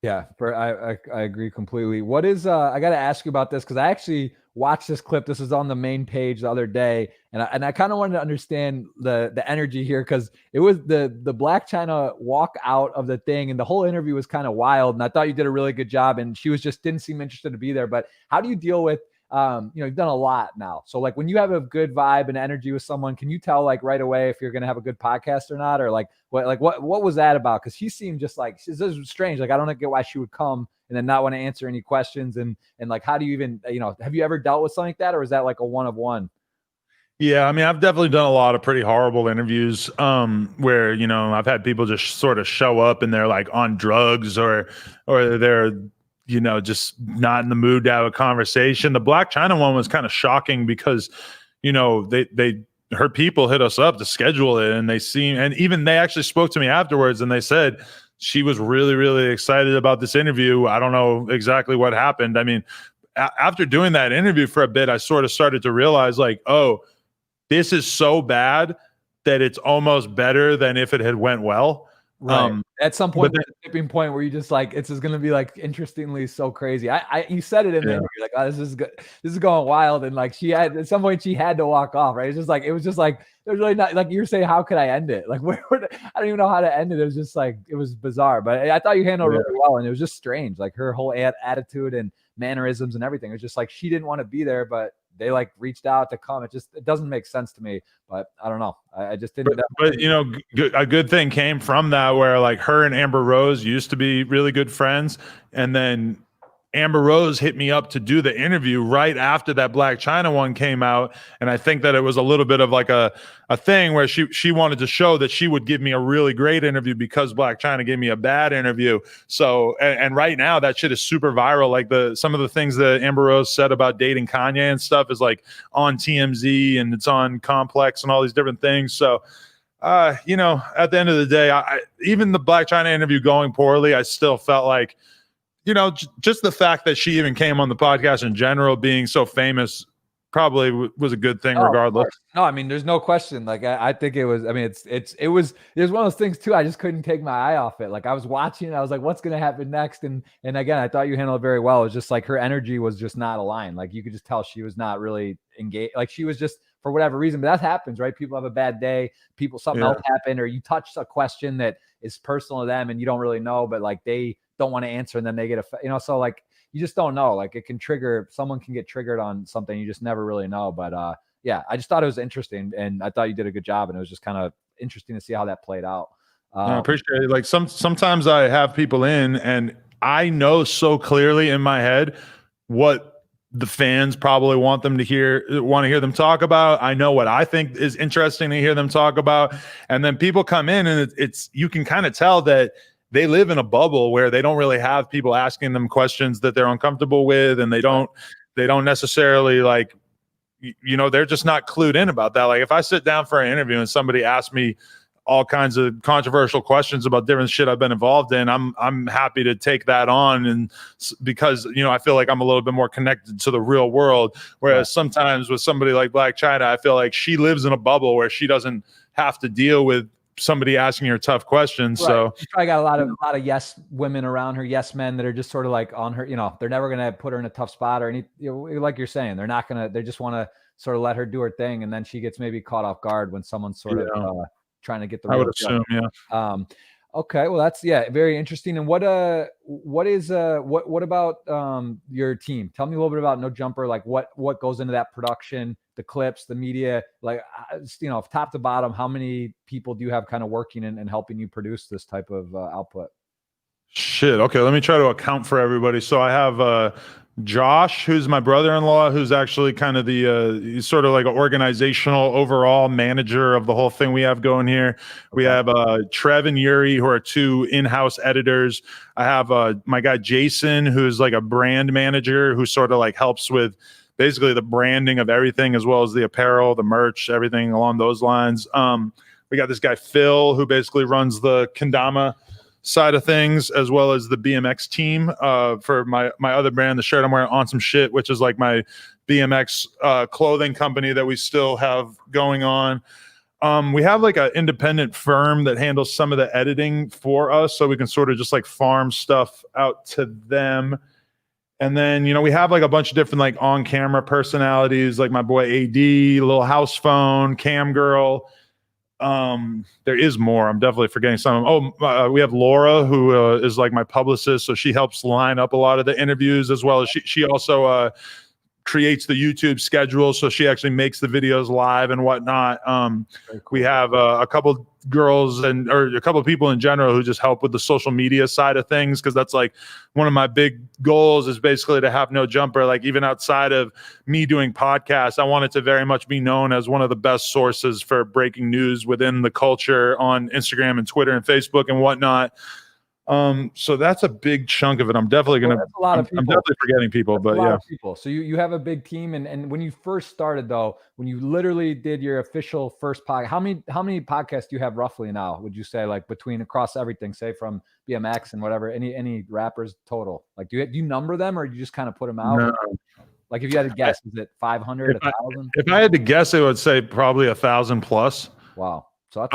Yeah, I agree completely. What is I got to ask you about this, because I actually watched this clip. This was on the main page the other day, and I kind of wanted to understand the energy here, because it was the Black China walk out of the thing, and the whole interview was kind of wild. And I thought you did a really good job, and she didn't seem interested to be there. But how do you deal with you know, you've done a lot now. So like when you have a good vibe and energy with someone, can you tell like right away if you're going to have a good podcast or not? Or like what was that about? Cause he seemed just like, this is strange. Like, I don't get why she would come and then not want to answer any questions. And like, how do you even, you know, have you ever dealt with something like that? Or is that like a one of one? Yeah, I mean, I've definitely done a lot of pretty horrible interviews where, you know, I've had people just sort of show up and they're like on drugs or they're, you know, just not in the mood to have a conversation. The Black China one was kind of shocking because, you know, her people hit us up to schedule it, and they actually spoke to me afterwards, and they said she was really, really excited about this interview. I don't know exactly what happened. I mean, after doing that interview for a bit, I sort of started to realize like, oh, this is so bad that it's almost better than if it had went well. Right. At some point, there's a tipping point where you just like, it's just going to be like, interestingly, so crazy. You said it in there. You're like, oh, this is good. This is going wild. And like, at some point she had to walk off. Right. It was just like, there's really not, like you're saying, how could I end it? Like, I don't even know how to end it. It was just like, it was bizarre, but I thought you handled it really well. And it was just strange. Like her whole attitude and mannerisms and everything. It was just like, she didn't want to be there, but they like reached out to come. It doesn't make sense to me, but I don't know. I just didn't. But you know, a good thing came from that, where like her and Amber Rose used to be really good friends, and then Amber Rose hit me up to do the interview right after that Black China one came out. And I think that it was a little bit of like a thing where she wanted to show that she would give me a really great interview because Black China gave me a bad interview. So, and right now that shit is super viral. Like some of the things that Amber Rose said about dating Kanye and stuff is like on TMZ and it's on Complex and all these different things. So, you know, at the end of the day, even the Black China interview going poorly, I still felt like, you know, just the fact that she even came on the podcast in general, being so famous, probably was a good thing regardless. No, I mean, there's no question. Like, I think it was. I mean, it was one of those things too. I just couldn't take my eye off it. Like, I was watching, I was like, what's gonna happen next? And again, I thought you handled it very well. It was just like her energy was just not aligned. Like, you could just tell she was not really engaged. Like, she was just, for whatever reason, but that happens, right? People have a bad day. Something else happened, or you touch a question that is personal to them and you don't really know, but like they don't want to answer, and then they get so like you just don't know. Like, it can trigger, someone can get triggered on something, you just never really know. But yeah, I just thought it was interesting, and I thought you did a good job, and it was just kind of interesting to see how that played out. I appreciate it. Like sometimes I have people in and I know so clearly in my head what the fans probably want to hear them talk about. I know what I think is interesting to hear them talk about. And then people come in and it's you can kind of tell that they live in a bubble where they don't really have people asking them questions that they're uncomfortable with, and they don't necessarily, like, you know, they're just not clued in about that. Like, if I sit down for an interview and somebody asks me all kinds of controversial questions about different shit I've been involved in, I'm happy to take that on, and because, you know, I feel like I'm a little bit more connected to the real world. Whereas sometimes with somebody like Black China, I feel like she lives in a bubble where she doesn't have to deal with somebody asking her tough questions. Right. So she probably got a lot of yes women around her, yes men that are just sort of like on her, you know, they're never going to put her in a tough spot or any, you know, like you're saying, they just want to sort of let her do her thing. And then she gets maybe caught off guard when someone's sort of trying to get the, I would assume. Okay. Well, that's, very interesting. And what about your team? Tell me a little bit about No Jumper. Like what goes into that production, the clips, the media, like, you know, top to bottom, how many people do you have kind of working and helping you produce this type of output? Shit. Okay. Let me try to account for everybody. So I have, Josh, who's my brother-in-law, who's actually kind of he's sort of like an organizational overall manager of the whole thing we have going here. Okay. We have Trev and Yuri, who are two in-house editors. I have my guy Jason, who's like a brand manager, who sort of like helps with basically the branding of everything, as well as the apparel, the merch, everything along those lines. We got this guy Phil, who basically runs the Kendama side of things, as well as the BMX team for my other brand, the shirt I'm wearing, On Some Shit, which is like my BMX clothing company that we still have going on. We have like an independent firm that handles some of the editing for us, so we can sort of just like farm stuff out to them. And then, you know, we have like a bunch of different like on-camera personalities, like my boy AD, Little House Phone, Cam Girl. There is more. I'm definitely forgetting some. We have Laura, who is like my publicist, so she helps line up a lot of the interviews, as well as she also creates the YouTube schedule, so she actually makes the videos live and whatnot. Cool. We have a couple girls or a couple of people in general who just help with the social media side of things, because that's like one of my big goals, is basically to have No Jumper, like, even outside of me doing podcasts, I want it to very much be known as one of the best sources for breaking news within the culture on Instagram and Twitter and Facebook and whatnot. So that's a big chunk of it. I'm definitely gonna. That's a lot of people. I'm definitely forgetting people, but yeah. People. So you have a big team, and when you first started, though, when you literally did your official first podcast, how many podcasts do you have roughly now? Would you say, like, across everything, say from BMX and whatever, any rappers total? Like, do you number them, or do you just kind of put them out? No. Like, if you had to guess, is it 500, 1,000? If I had to guess, I would say probably 1,000 plus. Wow. So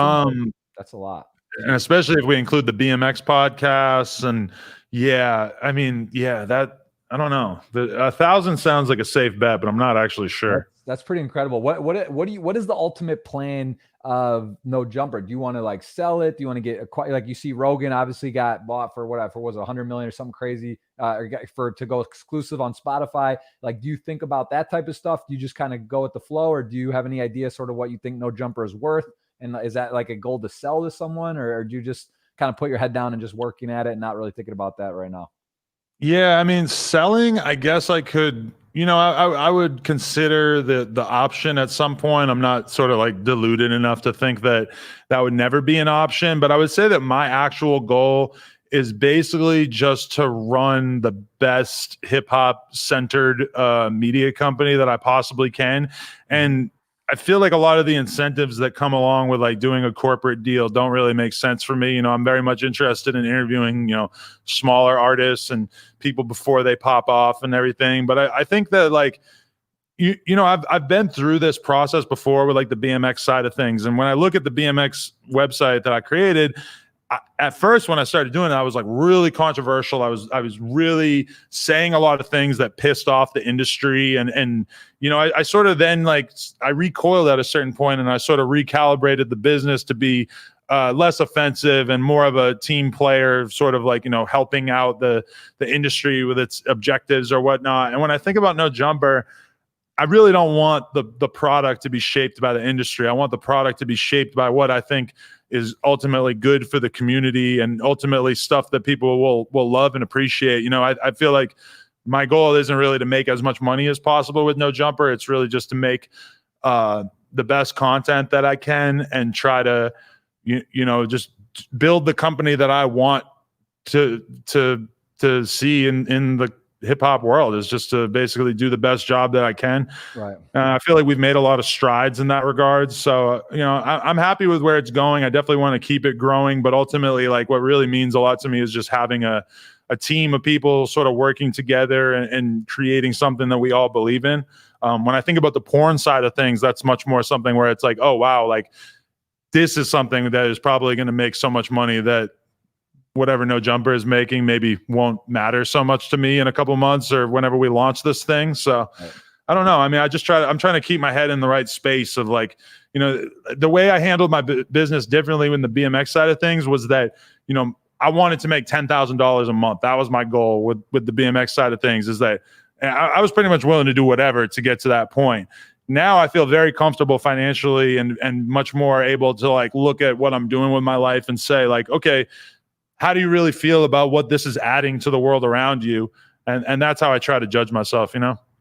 that's a lot. And especially if we include the BMX podcasts, and that, I don't know. 1,000 sounds like a safe bet, but I'm not actually sure. That's pretty incredible. What is the ultimate plan of No Jumper? Do you want to like sell it? Do you want to get like, you see Rogan obviously got bought for whatever, was it 100 million or something crazy, to go exclusive on Spotify? Like, do you think about that type of stuff? Do you just kind of go with the flow, or do you have any idea sort of what you think No Jumper is worth? And is that like a goal to sell to someone, or do you just kind of put your head down and just working at it and not really thinking about that right now? Yeah, I mean, selling, I guess I could, I would consider the option at some point. I'm not sort of like deluded enough to think that that would never be an option, but I would say that my actual goal is basically just to run the best hip hop centered media company that I possibly can. And I feel like a lot of the incentives that come along with like doing a corporate deal don't really make sense for me. I'm very much interested in interviewing, smaller artists and people before they pop off and everything. But I think that like I've been through this process before with like the BMX side of things. And when I look at the BMX website that I created, at first when I started doing it, I was like really controversial. I was really saying a lot of things that pissed off the industry, and I sort of then like I recoiled at a certain point, and I sort of recalibrated the business to be less offensive and more of a team player, sort of like helping out the industry with its objectives or whatnot. And when I think about No Jumper, I really don't want the product to be shaped by the industry. I want the product to be shaped by what I think is ultimately good for the community and ultimately stuff that people will love and appreciate. I feel like my goal isn't really to make as much money as possible with No Jumper. It's really just to make the best content that I can and try to just build the company that I want to see in the hip hop world, is just to basically do the best job that I can. Right. I feel like we've made a lot of strides in that regard. So, I'm happy with where it's going. I definitely want to keep it growing, but ultimately, like what really means a lot to me is just having a team of people sort of working together and creating something that we all believe in. When I think about the porn side of things, that's much more something where it's like, oh, wow, like this is something that is probably going to make so much money that whatever No Jumper is making maybe won't matter so much to me in a couple months or whenever we launch this thing. So I don't know. I mean, I'm trying to keep my head in the right space of like, the way I handled my business differently in the BMX side of things was that, I wanted to make $10,000 a month. That was my goal with the BMX side of things, is that I was pretty much willing to do whatever to get to that point. Now I feel very comfortable financially and much more able to like look at what I'm doing with my life and say like, okay, how do you really feel about what this is adding to the world around you? And that's how I try to judge myself,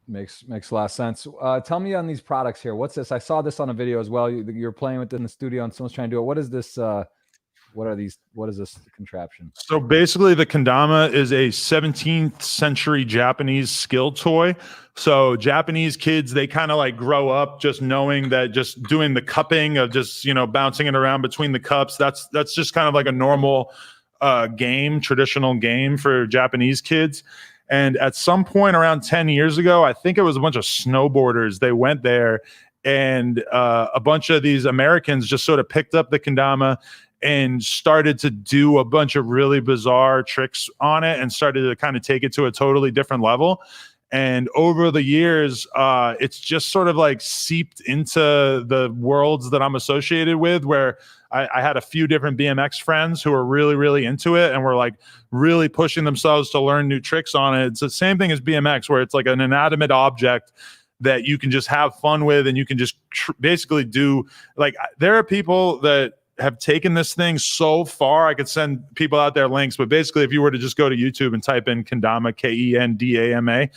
Makes a lot of sense. Tell me on these products here. What's this? I saw this on a video as well. You're playing with it in the studio and someone's trying to do it. What is this? What are these? What is this contraption? So basically the kendama is a 17th century Japanese skill toy. So Japanese kids, they kind of like grow up just knowing that just doing the cupping of just, bouncing it around between the cups. That's just kind of like a normal traditional game for Japanese kids. And at some point around 10 years ago, I think it was a bunch of snowboarders. They went there and a bunch of these Americans just sort of picked up the kendama and started to do a bunch of really bizarre tricks on it and started to kind of take it to a totally different level. And over the years, it's just sort of like seeped into the worlds that I'm associated with, where I had a few different BMX friends who were really, really into it and were like really pushing themselves to learn new tricks on it. It's the same thing as BMX, where it's like an inanimate object that you can just have fun with and you can just basically do. Like, there are people that have taken this thing so far. I could send people out there links, but basically if you were to just go to YouTube and type in kendama, Kendama,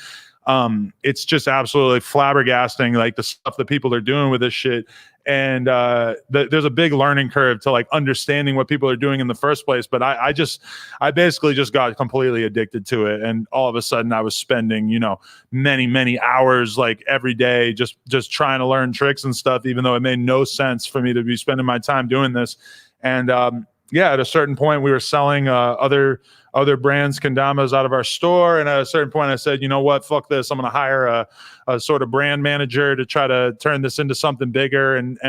it's just absolutely flabbergasting, like the stuff that people are doing with this shit. And there's a big learning curve to like understanding what people are doing in the first place. But I basically just got completely addicted to it. And all of a sudden I was spending, many, many hours like every day, just trying to learn tricks and stuff, even though it made no sense for me to be spending my time doing this. And at a certain point we were selling other brands kendamas out of our store, and at a certain point I said, you know what, fuck this, I'm going to hire a sort of brand manager to try to turn this into something bigger. And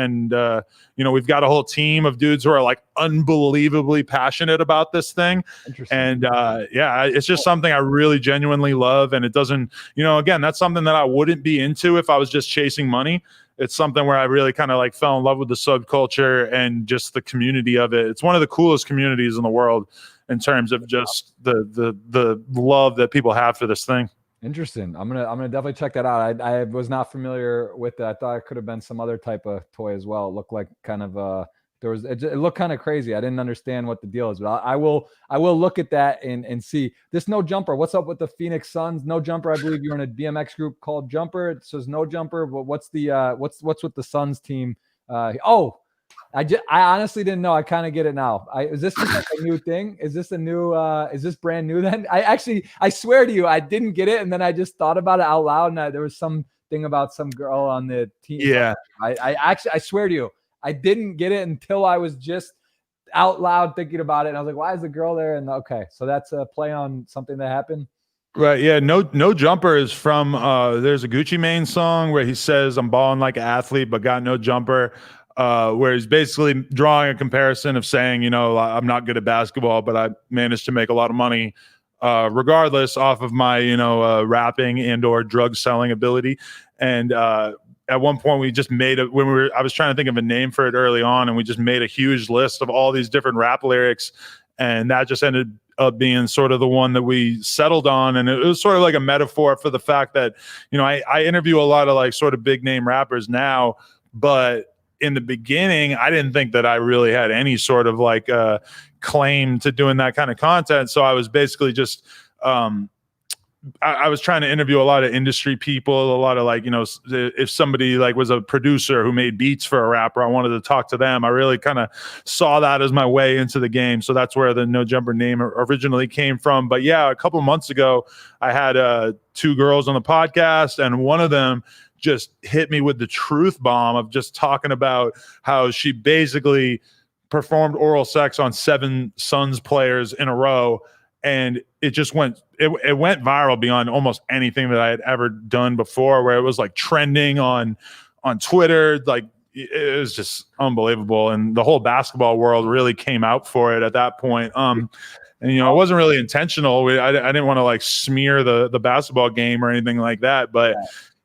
we've got a whole team of dudes who are like unbelievably passionate about this thing. And it's just something I really genuinely love. And it doesn't, again, that's something that I wouldn't be into if I was just chasing money. It's something where I really kind of like fell in love with the subculture and just the community of it. It's one of the coolest communities in the world in terms of just the love that people have for this thing. Interesting. I'm gonna definitely check that out. I was not familiar with that. I thought it could have been some other type of toy as well. It looked like kind of It looked kind of crazy. I didn't understand what the deal is, but I will look at that and see this no jumper. What's up with the Phoenix Suns? No jumper. I believe you're in a BMX group called Jumper. It says no jumper, but what's with the Suns team? I honestly didn't know. I kind of get it now. Is this just like a new thing? Is this brand new then? I swear to you, I didn't get it. And then I just thought about it out loud. And there was some thing about some girl on the team. Yeah. I swear to you, I didn't get it until I was just out loud thinking about it. And I was like, why is the girl there? And okay. So that's a play on something that happened. Right. Yeah. No jumper is from, there's a Gucci Mane song where he says, I'm balling like an athlete, but got no jumper. Where he's basically drawing a comparison of saying, you know, I'm not good at basketball, but I managed to make a lot of money regardless off of my, you know, rapping and or drug selling ability. And at one point we just made I was trying to think of a name for it early on, and we just made a huge list of all these different rap lyrics. And that just ended up being sort of the one that we settled on. And it was sort of like a metaphor for the fact that, you know, I interview a lot of like sort of big name rappers now, but in the beginning, I didn't think that I really had any sort of like claim to doing that kind of content. So I was basically just, I was trying to interview a lot of industry people, a lot of like, you know, if somebody like was a producer who made beats for a rapper, I wanted to talk to them. I really kind of saw that as my way into the game. So that's where the No Jumper name originally came from. But yeah, a couple of months ago, I had 2 girls on the podcast, and one of them just hit me with the truth bomb of just talking about how she basically performed oral sex on 7 Suns players in a row. And it just went viral beyond almost anything that I had ever done before, where it was like trending on Twitter. Like it was just unbelievable. And the whole basketball world really came out for it at that point. And, you know, it wasn't really intentional. I didn't want to like smear the basketball game or anything like that. But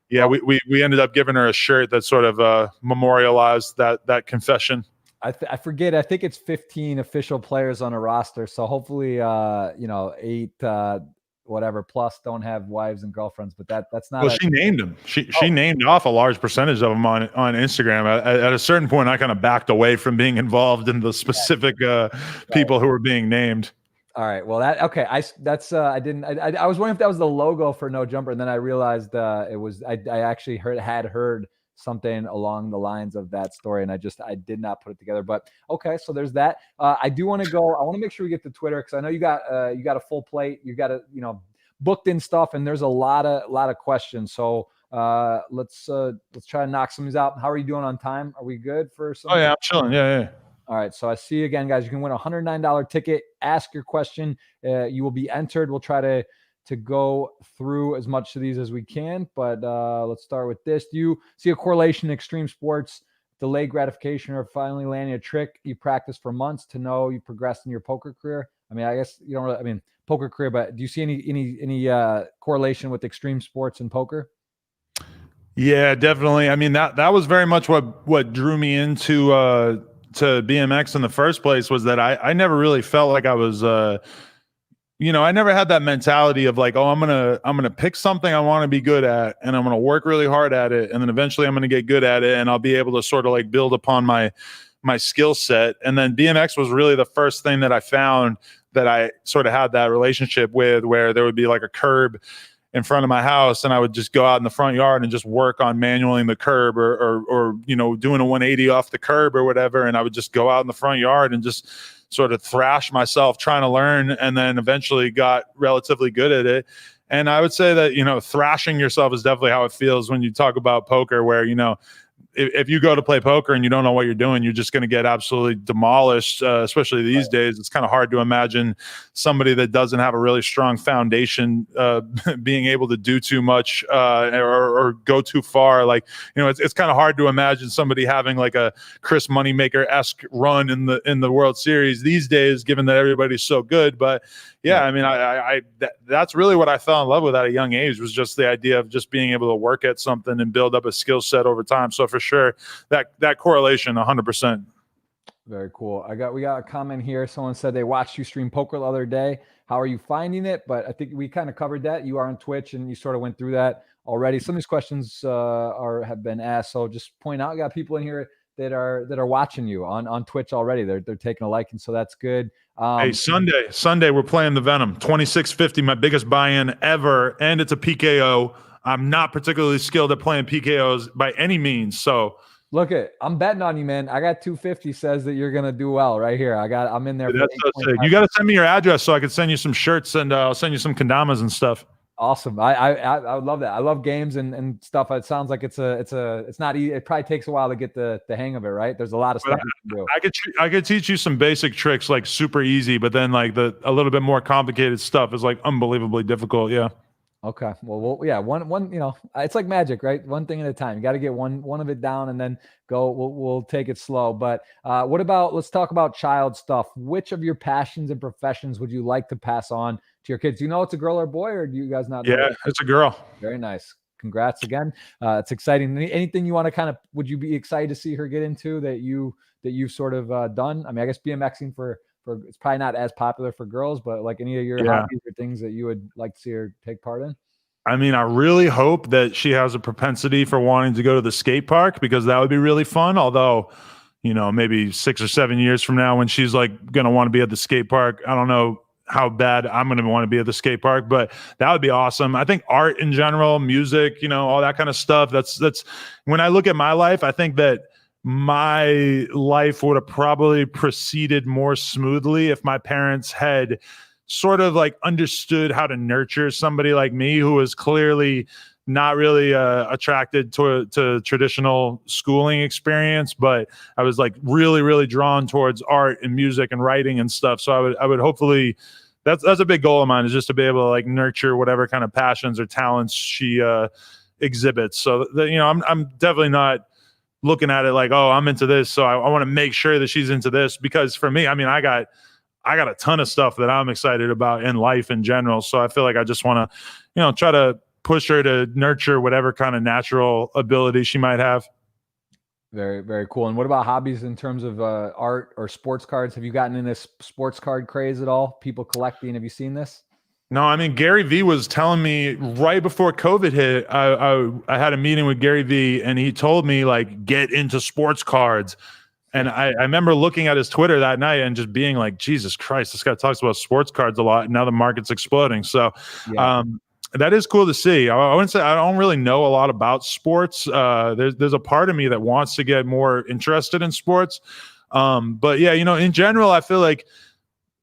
yeah, we ended up giving her a shirt that sort of memorialized that confession. I forget. I think it's 15 official players on a roster. So hopefully, 8 whatever plus don't have wives and girlfriends. But that's not. Well, she named them. She named off a large percentage of them on Instagram. At a certain point, I kind of backed away from being involved in the specific people who were being named. All right. Well, I was wondering if that was the logo for No Jumper, and then I realized it was. I actually had heard something along the lines of that story, and I did not put it together. But okay, so there's that. I do want to go. I want to make sure we get to Twitter, because I know you got a full plate. You got booked in stuff, and there's a lot of questions. So let's try to knock some of these out. How are you doing on time? Are we good for some? Oh yeah, I'm chilling. Yeah. All right. So I see you again, guys. You can win a $109 ticket. Ask your question. You will be entered. We'll try to go through as much of these as we can, but let's start with this. Do you see a correlation in extreme sports, delayed gratification, or finally landing a trick you practiced for months to know you progressed in your poker career? I mean, I guess you don't really, poker career, but do you see any correlation with extreme sports and poker? Yeah, definitely. I mean, that was very much what drew me into to BMX in the first place, was that I never really felt like I was I never had that mentality of like, oh, I'm gonna pick something I want to be good at, and I'm gonna work really hard at it, and then eventually I'm gonna get good at it, and I'll be able to sort of like build upon my skill set. And then BMX was really the first thing that I found that I sort of had that relationship with, where there would be like a curb in front of my house, and I would just go out in the front yard and just work on manualing the curb or doing a 180 off the curb or whatever. And I would just go out in the front yard and just sort of thrash myself trying to learn, and then eventually got relatively good at it. And I would say that, thrashing yourself is definitely how it feels when you talk about poker, where, if you go to play poker and you don't know what you're doing, you're just going to get absolutely demolished, especially these days. It's kind of hard to imagine somebody that doesn't have a really strong foundation being able to do too much or go too far. Like, it's kind of hard to imagine somebody having like a Chris Moneymaker-esque run in the World Series these days, given that everybody's so good. But yeah, I mean, that's really what I fell in love with at a young age, was just the idea of just being able to work at something and build up a skill set over time. So for sure, that correlation, 100%. Very cool. We got a comment here. Someone said they watched you stream poker the other day. How are you finding it? But I think we kind of covered that. You are on Twitch, and you sort of went through that already. Some of these questions have been asked. So just point out, we got people in here that are watching you on Twitch already. They're taking a like, and so that's good. Hey, Sunday we're playing the Venom 2650, my biggest buy-in ever, and it's a PKO. I'm not particularly skilled at playing PKOs by any means, so look I'm betting on you, man. I got 250 says that you're gonna do well right here. I'm in there. Dude, that's so sick. You got to send me your address so I can send you some shirts, and I'll send you some kendamas and stuff. Awesome. I would love that. I love games and stuff. It sounds like it's not easy. It probably takes a while to get the hang of it, right? There's a lot of stuff you can do. I could teach you some basic tricks, like super easy, but then like a little bit more complicated stuff is like unbelievably difficult. Yeah. Okay. Well, yeah. One. It's like magic, right? One thing at a time. You got to get one of it down, and then go. We'll take it slow. But what about? Let's talk about child stuff. Which of your passions and professions would you like to pass on to your kids? Do you know it's a girl or a boy, or do you guys not know? Yeah, it's a girl. Very nice. Congrats again. It's exciting. Anything you want to would you be excited to see her get into that you've sort of done? I mean, I guess BMXing for it's probably not as popular for girls, but like any of your hobbies or things that you would like to see her take part in? I mean, I really hope that she has a propensity for wanting to go to the skate park, because that would be really fun. Although, maybe 6 or 7 years from now when she's like going to want to be at the skate park, I don't know how bad I'm going to want to be at the skate park, but that would be awesome. I think art in general, music, all that kind of stuff. That's when I look at my life, I think that my life would have probably proceeded more smoothly if my parents had sort of like understood how to nurture somebody like me, who was clearly not really attracted to traditional schooling experience, but I was like really, really drawn towards art and music and writing and stuff. So I would hopefully, that's a big goal of mine, is just to be able to like nurture whatever kind of passions or talents she exhibits. So I'm definitely not looking at it like, oh, I'm into this, so I want to make sure that she's into this. Because for me, I mean, I got a ton of stuff that I'm excited about in life in general. So I feel like I just want to, try to push her to nurture whatever kind of natural ability she might have. Very, very cool. And what about hobbies in terms of art or sports cards? Have you gotten in this sports card craze at all? People collecting? Have you seen this? No, I mean, Gary Vee was telling me right before COVID hit, I had a meeting with Gary Vee, and he told me like, get into sports cards. And I remember looking at his Twitter that night and just being like, Jesus Christ, this guy talks about sports cards a lot, and now the market's exploding. So that is cool to see. I wouldn't say I don't really know a lot about sports. There's a part of me that wants to get more interested in sports. But yeah, in general, I feel like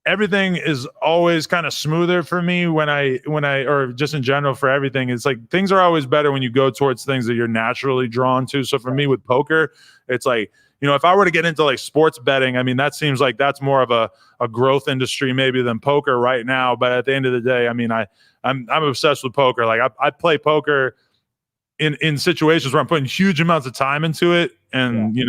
everything is always kind of smoother for me when I or just in general for everything. It's like things are always better when you go towards things that you're naturally drawn to. So for me with poker, it's like, if I were to get into like sports betting, I mean, that seems like that's more of a growth industry maybe than poker right now. But at the end of the day, I mean, I'm obsessed with poker. Like I play poker in situations where I'm putting huge amounts of time into it, and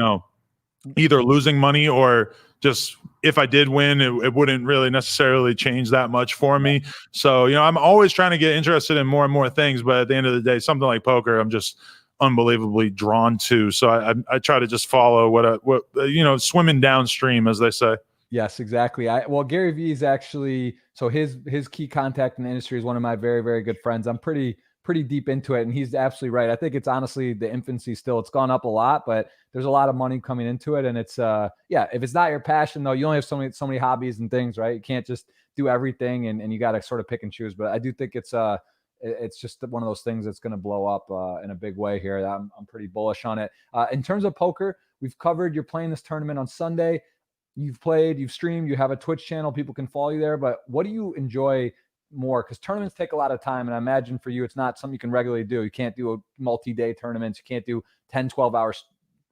either losing money or just if I did win, it wouldn't really necessarily change that much for me. So, I'm always trying to get interested in more and more things. But at the end of the day, something like poker, I'm just unbelievably drawn to. So I try to just follow what swimming downstream, as they say. Yes, exactly. Well, Gary Vee is actually, so his key contact in the industry is one of my very, very good friends. I'm pretty deep into it, and he's absolutely right. I think it's honestly the infancy still. It's gone up a lot, but there's a lot of money coming into it. And it's if it's not your passion though, you only have so many hobbies and things, right? You can't just do everything, and you got to sort of pick and choose. But I do think it's just one of those things that's going to blow up in a big way here. I'm pretty bullish on it. In terms of poker, we've covered, you're playing this tournament on Sunday. You've played, you've streamed, you have a Twitch channel. People can follow you there. But what do you enjoy more? Because tournaments take a lot of time. And I imagine for you, it's not something you can regularly do. You can't do a multi-day tournaments. You can't do 10, 12 hours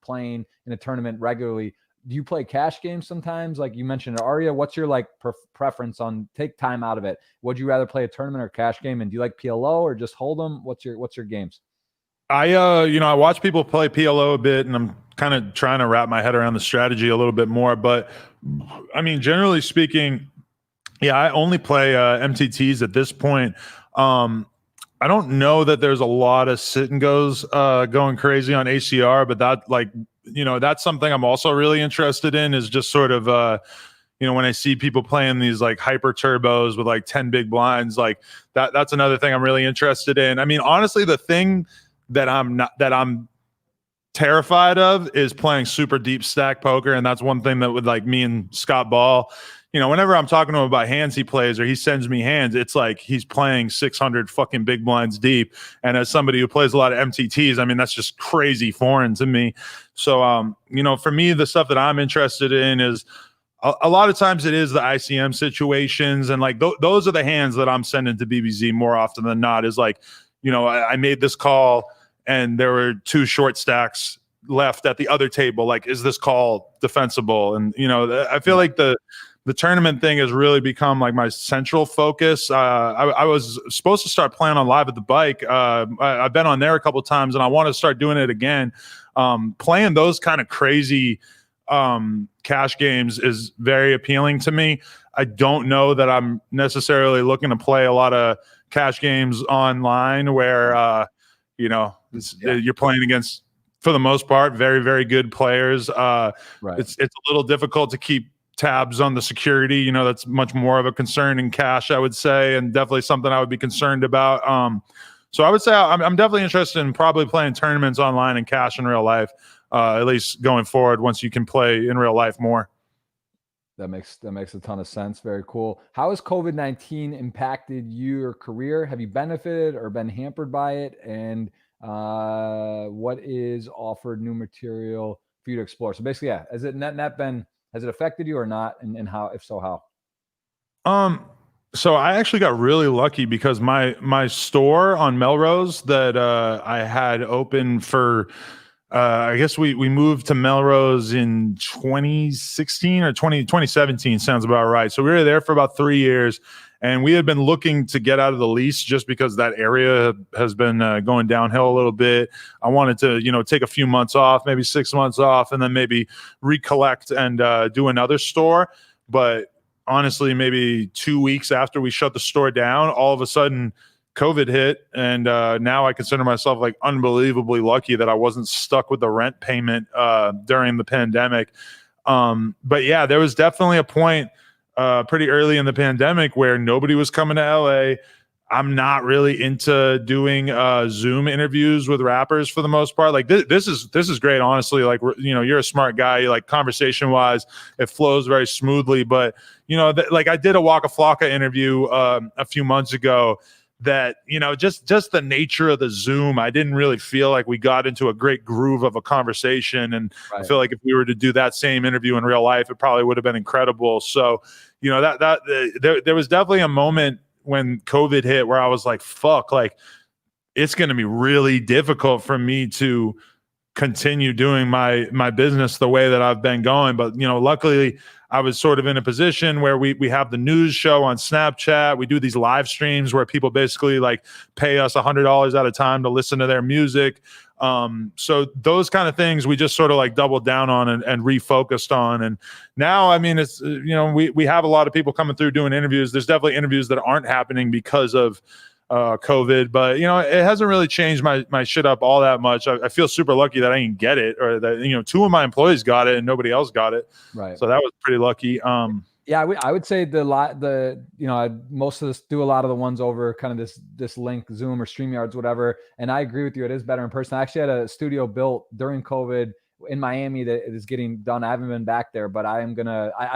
playing in a tournament regularly. Do you play cash games sometimes? Like you mentioned, Aria, what's your like preference on take time out of it? Would you rather play a tournament or cash game? And do you like PLO or just Hold'em? What's your games? I watch people play PLO a bit, and I'm kind of trying to wrap my head around the strategy a little bit more. But I mean, generally speaking, yeah, I only play MTTs at this point. I don't know that there's a lot of sit and goes going crazy on ACR, but that's something I'm also really interested in, is just sort of when I see people playing these like hyper turbos with like 10 big blinds, like that's another thing I'm really interested in. I mean, honestly, the thing that I'm terrified of is playing super deep stack poker. And that's one thing that would, like, me and Scott Ball, you know, whenever I'm talking to him about hands he plays or he sends me hands, it's like he's playing 600 fucking big blinds deep. And as somebody who plays a lot of MTTs, I mean, that's just crazy foreign to me. So, you know, for me, the stuff that I'm interested in is a lot of times it is the ICM situations. And like those are the hands that I'm sending to BBZ more often than not, is like, you know, I made this call and there were 2 short stacks left at the other table. Like, is this call defensible? And, you know, I feel like the tournament thing has really become like my central focus. I was supposed to start playing on Live at the Bike. I've been on there a couple of times and I want to start doing it again. Playing those kind of crazy cash games is very appealing to me. I don't know that I'm necessarily looking to play a lot of cash games online where, you know, you're playing against, for the most part, very, very good players. Right. It's a little difficult to keep tabs on the security. You know, that's much more of a concern in cash, I would say, and definitely something I would be concerned about. So I would say I'm definitely interested in probably playing tournaments online and cash in real life, at least going forward, once you can play in real life more. That makes a ton of sense. Very cool. How has COVID-19 impacted your career? Have you benefited or been hampered by it? And what is offered new material for you to explore? So basically, yeah, has it affected you or not? And how, if so, how? So I actually got really lucky because my store on Melrose that I had open for, I guess we moved to Melrose in 2016 or 2017, sounds about right. So we were there for about 3 years, and we had been looking to get out of the lease just because that area has been going downhill a little bit. I wanted to, you know, take a few months off, maybe 6 months off, and then maybe recollect and do another store. But honestly, maybe 2 weeks after we shut the store down, all of a sudden COVID hit, and now I consider myself like unbelievably lucky that I wasn't stuck with the rent payment during the pandemic. But yeah, there was definitely a point pretty early in the pandemic where nobody was coming to LA. I'm not really into doing Zoom interviews with rappers for the most part. Like this is great, honestly. Like, you know, you're a smart guy. You, like, conversation wise, it flows very smoothly. But you know, like I did a Waka Flocka interview a few months ago. That, you know, just the nature of the Zoom, I didn't really feel like we got into a great groove of a conversation. And right. I feel like if we were to do that same interview in real life, it probably would have been incredible. So, you know, there was definitely a moment when COVID hit where I was like, fuck, like it's going to be really difficult for me to continue doing my business the way that I've been going. But, you know, luckily I was sort of in a position where we have the news show on Snapchat. We do these live streams where people basically like pay us $100 at a time to listen to their music. So those kind of things we just sort of like doubled down on and refocused on. And now, I mean, it's, you know, we have a lot of people coming through doing interviews. There's definitely interviews that aren't happening because of COVID, but you know, it hasn't really changed my shit up all that much. I feel super lucky that I didn't get it, or that, you know, 2 of my employees got it and nobody else got it. Right. So that was pretty lucky. Yeah, I would say you know, I most of this do a lot of the ones over kind of this link, Zoom or StreamYards, whatever. And I agree with you. It is better in person. I actually had a studio built during COVID in Miami that is getting done. I haven't been back there, but I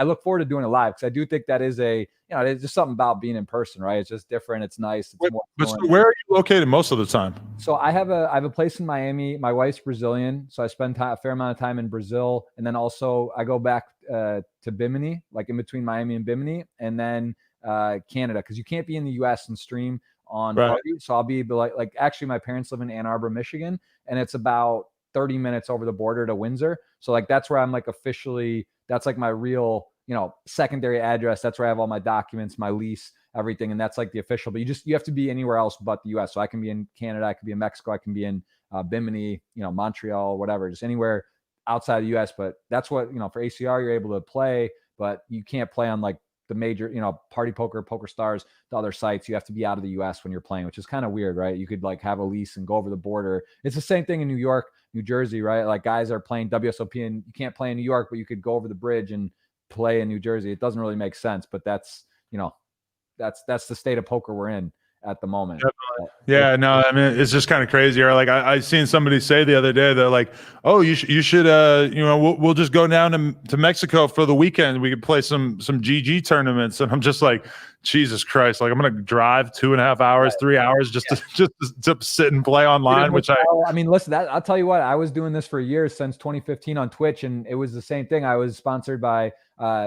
look forward to doing it live, because I do think that is you know, it's just something about being in person, right? It's just different. It's nice. It's more but so where are you located most of the time? So I have a place in Miami. My wife's Brazilian, so I spend a fair amount of time in Brazil, and then also I go back to Bimini, like in between Miami and Bimini, and then Canada, because you can't be in the U.S. and stream on right. Party. So I'll be like actually my parents live in Ann Arbor, Michigan, and it's about 30 minutes over the border to Windsor. So like that's where I'm like officially, that's like my real, you know, secondary address. That's where I have all my documents, my lease, everything. And that's like the official, but you have to be anywhere else but the US. So I can be in Canada, I can be in Mexico, I can be in Bimini, you know, Montreal, whatever, just anywhere outside the US. But that's what, you know, for ACR, you're able to play, but you can't play on like the major, you know, Party Poker, Poker Stars, the other sites. You have to be out of the US when you're playing, which is kind of weird, right? You could like have a lease and go over the border. It's the same thing in New York, New Jersey, right? Like guys are playing WSOP and you can't play in New York, but you could go over the bridge and play in New Jersey. It doesn't really make sense, but that's, you know, that's the state of poker we're in. at the moment. Yeah, no, I mean, it's just kind of crazy. Or like I seen somebody say the other day, they're like, "Oh, you should we'll just go down to Mexico for the weekend. We could play some GG tournaments." And I'm just like, Jesus Christ! Like I'm gonna drive 2.5 hours, 3 hours just to sit and play online. Which I mean, listen, I'll tell you what, I was doing this for years since 2015 on Twitch, and it was the same thing. I was sponsored by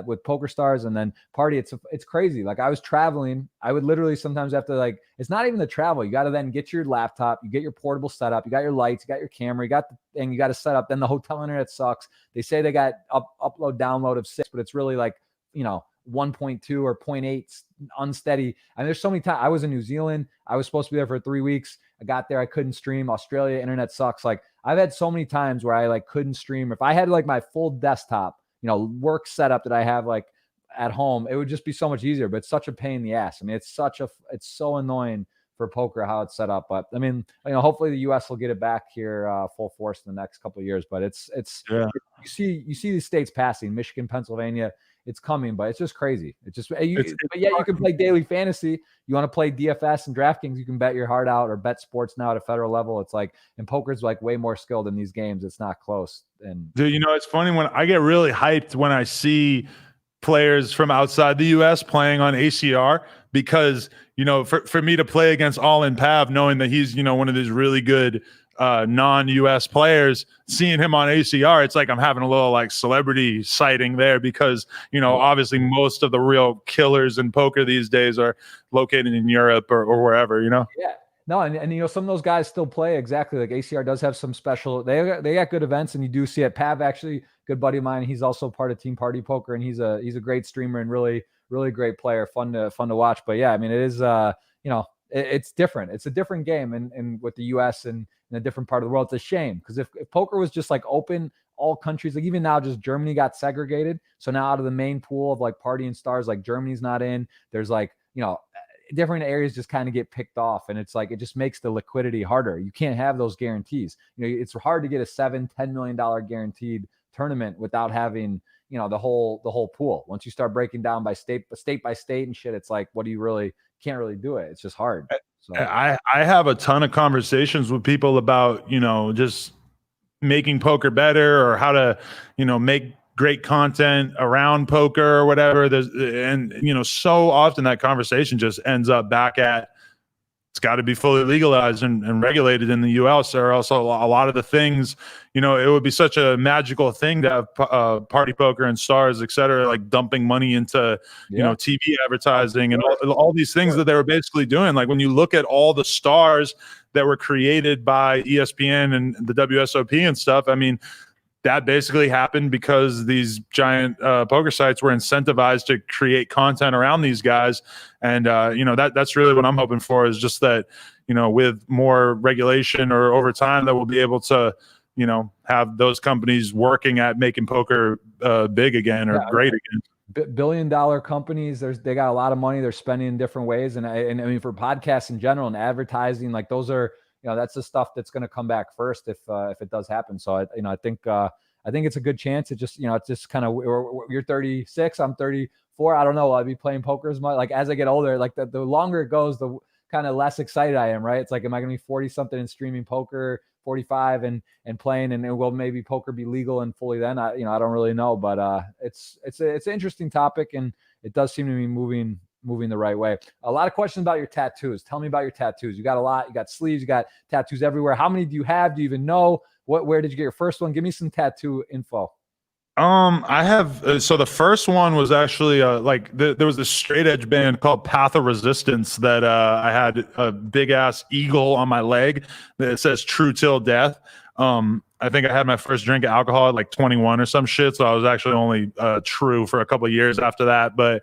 with Poker Stars and then Party. It's crazy. Like I was traveling. I would literally sometimes have to, like, it's not even the travel. You got to then get your laptop, you get your portable setup, you got your lights, you got your camera, you got the thing, you got to set up. Then the hotel internet sucks. They say they got upload download of 6, but it's really like, 1.2 or 0.8 unsteady. And there's so many times I was in New Zealand. I was supposed to be there for 3 weeks. I got there, I couldn't stream. Australia, internet sucks. Like I've had so many times where I like couldn't stream. If I had like my full desktop, work setup that I have like at home, it would just be so much easier, but it's such a pain in the ass. I mean, it's so annoying for poker how it's set up. But I mean, hopefully the US will get it back here full force in the next couple of years. But you see these states passing, Michigan, Pennsylvania, it's coming, but it's just crazy. But yeah, you can play daily fantasy. You want to play DFS and DraftKings, you can bet your heart out, or bet sports now at a federal level. It's like, and poker's like way more skilled in these games. It's not close. And dude, it's funny when I get really hyped when I see players from outside the US playing on ACR, because for me to play against All In Pav, knowing that he's one of these really good non-US players, seeing him on ACR, it's like I'm having a little like celebrity sighting there, because obviously most of the real killers in poker these days are located in Europe or wherever. Yeah. No, and some of those guys still play exactly like ACR does have some special. They got good events, and you do see it. Pav, actually, good buddy of mine. He's also part of Team Party Poker, and he's a great streamer and really great player. Fun to watch. But yeah, I mean, it is it's different. It's a different game, and with the US and in a different part of the world, it's a shame, because if poker was just like open, all countries, like even now, just Germany got segregated. So now out of the main pool of like Party and Stars, like Germany's not in. There's like different areas just kind of get picked off, and it's like it just makes the liquidity harder. You can't have those guarantees. It's hard to get a $7-10 million guaranteed tournament without having the whole pool. Once you start breaking down by state by state and shit, it's like, what do you really can't really do it. It's just hard. So I have a ton of conversations with people about just making poker better, or how to make great content around poker or whatever. So often that conversation just ends up back at, it's got to be fully legalized and regulated in the US, or else a lot of the things, it would be such a magical thing to have Party Poker and Stars, et cetera, like dumping money into, TV advertising and all these things that they were basically doing. Like when you look at all the stars that were created by ESPN and the WSOP and stuff, I mean, that basically happened because these giant poker sites were incentivized to create content around these guys. And, that's really what I'm hoping for, is just that, with more regulation or over time, that we'll be able to, have those companies working at making poker big again, or great again. Billion-dollar companies, they got a lot of money they're spending in different ways. And I mean, for podcasts in general and advertising, like those are, that's the stuff that's going to come back first if it does happen. So I think it's a good chance. It just it's just kind of, you're 36, I'm 34. I don't know. I'll be playing poker as much. Like as I get older, like the longer it goes, the kind of less excited I am. Right? It's like, am I going to be 40 something and streaming poker, 45 and playing, and will maybe poker be legal and fully then? I don't really know, but it's an interesting topic, and it does seem to be moving the right way. A lot of questions about your tattoos. Tell me about your tattoos. You got a lot. You got sleeves. You got tattoos everywhere. How many do you have? Do you even know? Where did you get your first one? Give me some tattoo info. I have. So the first one was actually there was this straight edge band called Path of Resistance that I had a big ass eagle on my leg that says "True Till Death." I think I had my first drink of alcohol at like 21 or some shit. So I was actually only true for a couple of years after that. But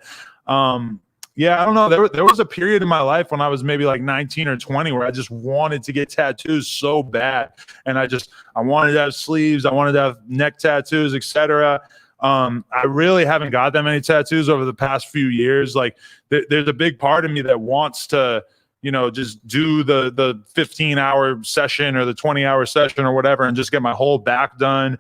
yeah, I don't know. There was a period in my life when I was maybe like 19 or 20 where I just wanted to get tattoos so bad. And I wanted to have sleeves. I wanted to have neck tattoos, etc. I really haven't got that many tattoos over the past few years. Like there's a big part of me that wants to, just do the 15-hour session or the 20-hour session or whatever, and just get my whole back done,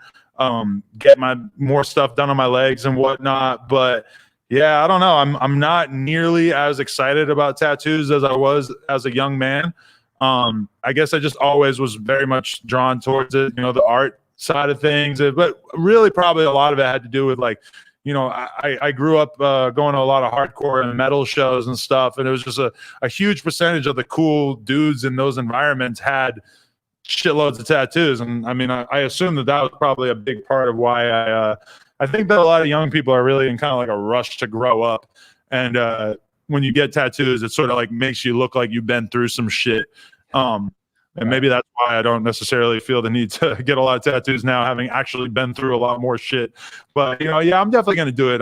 get my more stuff done on my legs and whatnot. But Yeah, I don't know. I'm not nearly as excited about tattoos as I was as a young man. I guess I just always was very much drawn towards it, the art side of things. But really, probably a lot of it had to do with like, I grew up going to a lot of hardcore and metal shows and stuff, and it was just a huge percentage of the cool dudes in those environments had shitloads of tattoos. And I mean, I assume that was probably a big part of why I think that a lot of young people are really in kind of like a rush to grow up. And when you get tattoos, it sort of like makes you look like you've been through some shit. And maybe that's why I don't necessarily feel the need to get a lot of tattoos now, having actually been through a lot more shit. But, yeah, I'm definitely going to do it.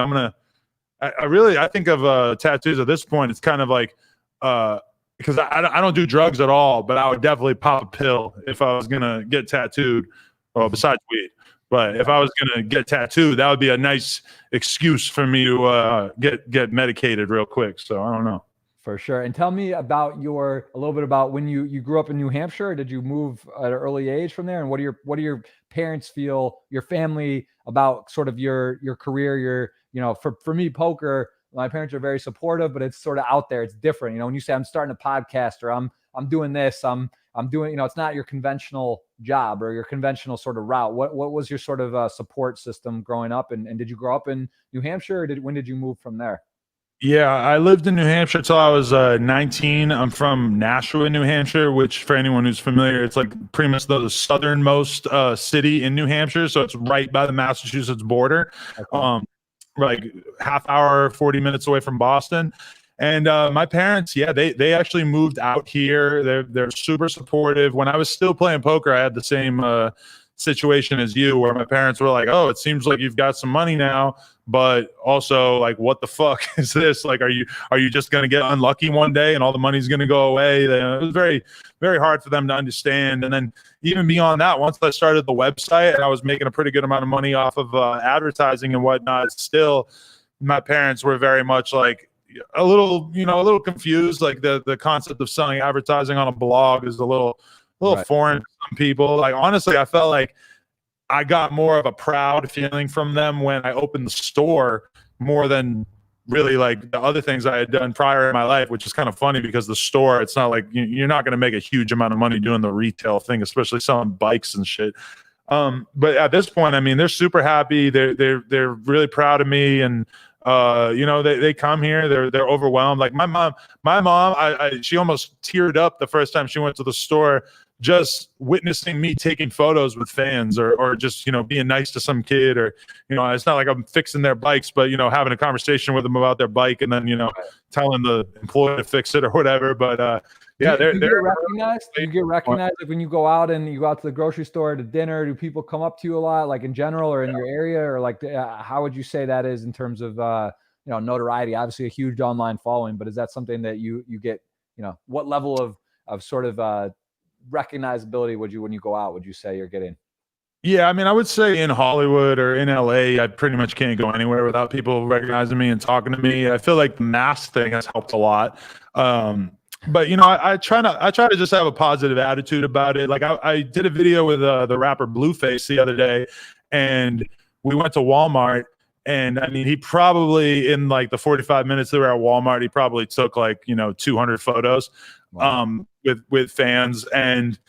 I think of tattoos at this point. It's kind of like, because I don't do drugs at all, but I would definitely pop a pill if I was going to get tattooed, well, besides weed. But if I was going to get tattooed, that would be a nice excuse for me to get medicated real quick. So I don't know. For sure. And tell me about a little bit about when you grew up in New Hampshire. Or did you move at an early age from there? And what do your parents feel, your family, about sort of your career? For me, poker, my parents are very supportive, but it's sort of out there. It's different. When you say I'm starting a podcast, or I'm doing this, I'm doing, it's not your conventional job or your conventional sort of route. What was your sort of support system growing up? And did you grow up in New Hampshire, or when did you move from there? Yeah, I lived in New Hampshire until I was 19. I'm from Nashua, New Hampshire, which for anyone who's familiar, it's like pretty much the southernmost city in New Hampshire. So it's right by the Massachusetts border, Okay. like half hour, 40 minutes away from Boston. And my parents, yeah, they actually moved out here. They're super supportive. When I was still playing poker, I had the same situation as you, where my parents were like, "Oh, it seems like you've got some money now, but also like, what the fuck is this? Like, are you just gonna get unlucky one day and all the money's gonna go away?" It was very, very hard for them to understand. And then even beyond that, once I started the website and I was making a pretty good amount of money off of advertising and whatnot, still my parents were very much like a little confused. Like the concept of selling advertising on a blog is a little Right. foreign to some people. Like, honestly, I felt like I got more of a proud feeling from them when I opened the store, more than really like the other things I had done prior in my life, which is kind of funny because the store, it's not like you're not going to make a huge amount of money doing the retail thing, especially selling bikes and shit. But at this point, I mean, they're super happy. They're really proud of me. And they come here, they're overwhelmed. Like my mom, she almost teared up the first time she went to the store, just witnessing me taking photos with fans, or just, being nice to some kid, or, it's not like I'm fixing their bikes, but, having a conversation with them about their bike, and then, telling the employee to fix it or whatever. But, yeah, Do you get they're recognized? Do you get recognized, like when you go out and you go out to the grocery store to dinner? Do people come up to you a lot, like in general or in your area, or like how would you say that is in terms of notoriety? Obviously, a huge online following, but is that something that you get? What level of sort of recognizability when you go out, would you say you're getting? Yeah, I mean, I would say in Hollywood or in LA, I pretty much can't go anywhere without people recognizing me and talking to me. I feel like the mask thing has helped a lot. But I try to just have a positive attitude about it. Like I did a video with the rapper Blueface the other day, and we went to Walmart, and I mean, he probably, in like the 45 minutes that we were at Walmart, he probably took like 200 photos. Wow. With fans. And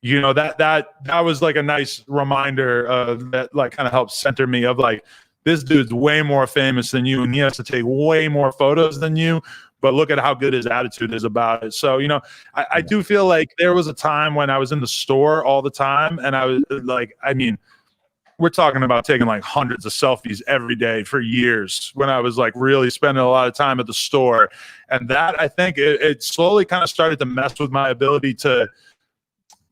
that was like a nice reminder that like kind of helped center me of like, this dude's way more famous than you, and he has to take way more photos than you, but look at how good his attitude is about it. So I do feel like there was a time when I was in the store all the time, and I was like, I mean, we're talking about taking like hundreds of selfies every day for years, when I was like really spending a lot of time at the store. And that, I think it slowly kind of started to mess with my ability to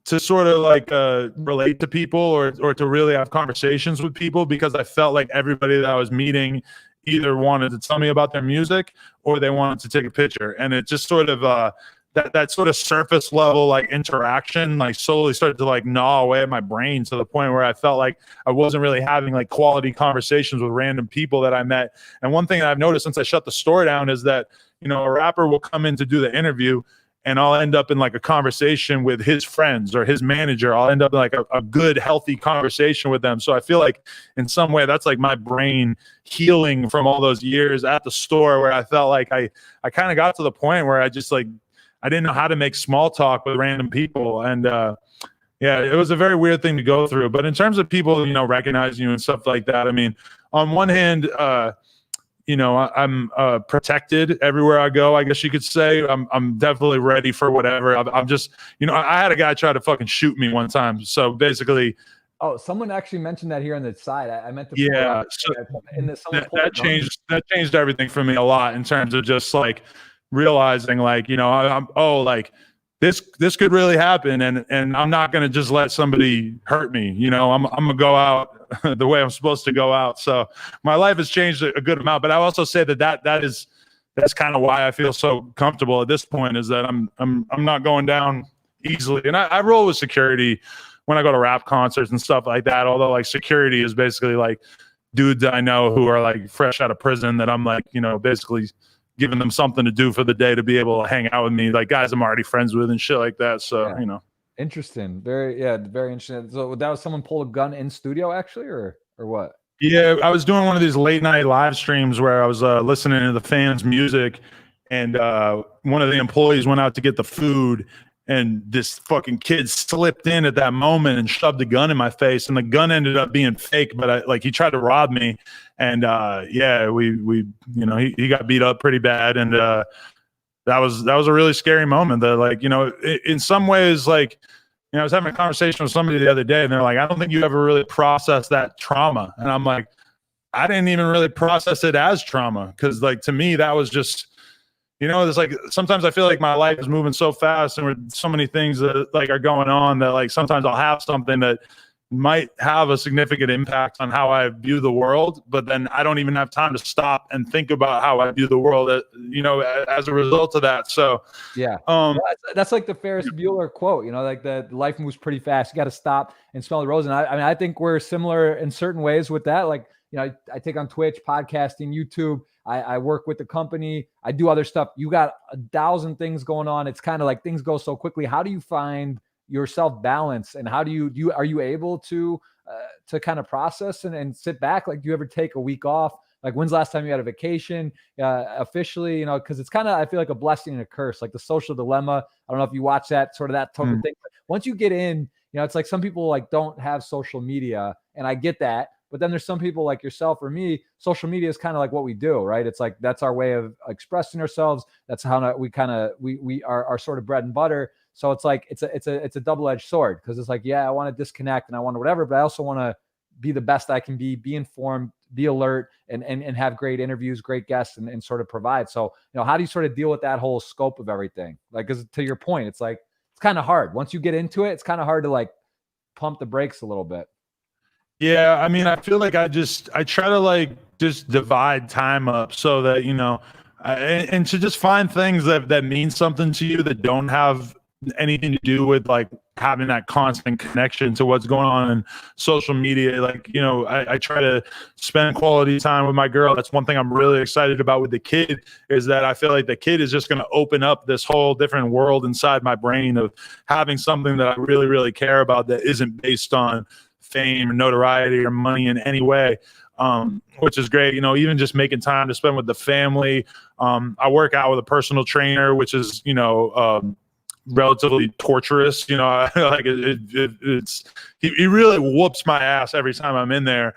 sort of like relate to people, or to really have conversations with people, because I felt like everybody that I was meeting either wanted to tell me about their music or they wanted to take a picture. And it just sort of that sort of surface level like interaction like slowly started to like gnaw away at my brain, to the point where I felt like I wasn't really having like quality conversations with random people that I met. And one thing that I've noticed since I shut the store down is that a rapper will come in to do the interview, and I'll end up in like a conversation with his friends or his manager. I'll end up in like a good, healthy conversation with them. So I feel like in some way that's like my brain healing from all those years at the store, where I felt like I kind of got to the point where I just like, I didn't know how to make small talk with random people. And yeah, it was a very weird thing to go through. But in terms of people, you know, recognizing you and stuff like that, I mean, on one hand, you know, I'm protected everywhere I go, I guess you could say. I'm definitely ready for whatever. I'm just, you know, I had a guy try to fucking shoot me one time. So basically, oh, someone actually mentioned that here on the side. I meant to. Yeah, so that changed everything for me a lot in terms of just like realizing, like, you know, like this could really happen, and I'm not gonna just let somebody hurt me. You know, I'm gonna go out the way I'm supposed to go out. So my life has changed a good amount. But I also say that's kind of why I feel so comfortable at this point, is that I'm not going down easily. And I roll with security when I go to rap concerts and stuff like that. Although like security is basically like dudes I know who are like fresh out of prison that I'm like, you know, basically giving them something to do for the day to be able to hang out with me, like guys I'm already friends with and shit like that. So, yeah. You know, interesting. Very interesting. So that was someone pulled a gun in studio actually, or what? Yeah, I was doing one of these late night live streams where I was listening to the fans' music, and one of the employees went out to get the food, and this fucking kid slipped in at that moment and shoved a gun in my face, and the gun ended up being fake, but he tried to rob me, and yeah, we you know, he got beat up pretty bad, and that was a really scary moment. That, like, you know, in some ways, like, you know, I was having a conversation with somebody the other day, and they're like, I don't think you ever really processed that trauma. And I'm like, I didn't even really process it as trauma, because like to me that was just, you know, it's like sometimes I feel like my life is moving so fast and with so many things that like are going on that like sometimes I'll have something that might have a significant impact on how I view the world, but then I don't even have time to stop and think about how I view the world, you know, as a result of that. So yeah, that's like the Ferris Bueller quote, you know, like the life moves pretty fast. You got to stop and smell the roses. And I mean, I think we're similar in certain ways with that. Like, you know, I take on Twitch, podcasting, YouTube. I work with the company. I do other stuff. You got 1,000 things going on. It's kind of like things go so quickly. How do you find yourself balance, and how do you are you able to kind of process and sit back? Like, do you ever take a week off? Like, when's the last time you had a vacation officially? You know, because it's kind of, I feel like a blessing and a curse, like The Social Dilemma. I don't know if you watch that sort of that type of thing. But once you get in, you know, it's like some people like don't have social media, and I get that. But then there's some people like yourself or me, social media is kind of like what we do, right? It's like, that's our way of expressing ourselves. That's how we kind of, we are our sort of bread and butter. So it's like, it's a double-edged sword, because it's like, yeah, I want to disconnect and I want to whatever, but I also want to be the best I can be informed, be alert, and have great interviews, great guests, and sort of provide. So, you know, how do you sort of deal with that whole scope of everything? Like, because to your point, it's like, it's kind of hard. Once you get into it, it's kind of hard to like pump the brakes a little bit. Yeah, I mean, I feel like I try to like just divide time up so that, you know, and to just find things that mean something to you that don't have anything to do with like having that constant connection to what's going on in social media. Like, you know, I try to spend quality time with my girl. That's one thing I'm really excited about with the kid, is that I feel like the kid is just going to open up this whole different world inside my brain of having something that I really, really care about that isn't based on fame or notoriety or money in any way, which is great. You know, even just making time to spend with the family. I work out with a personal trainer, which is, you know, relatively torturous. You know, like it's he really whoops my ass every time I'm in there.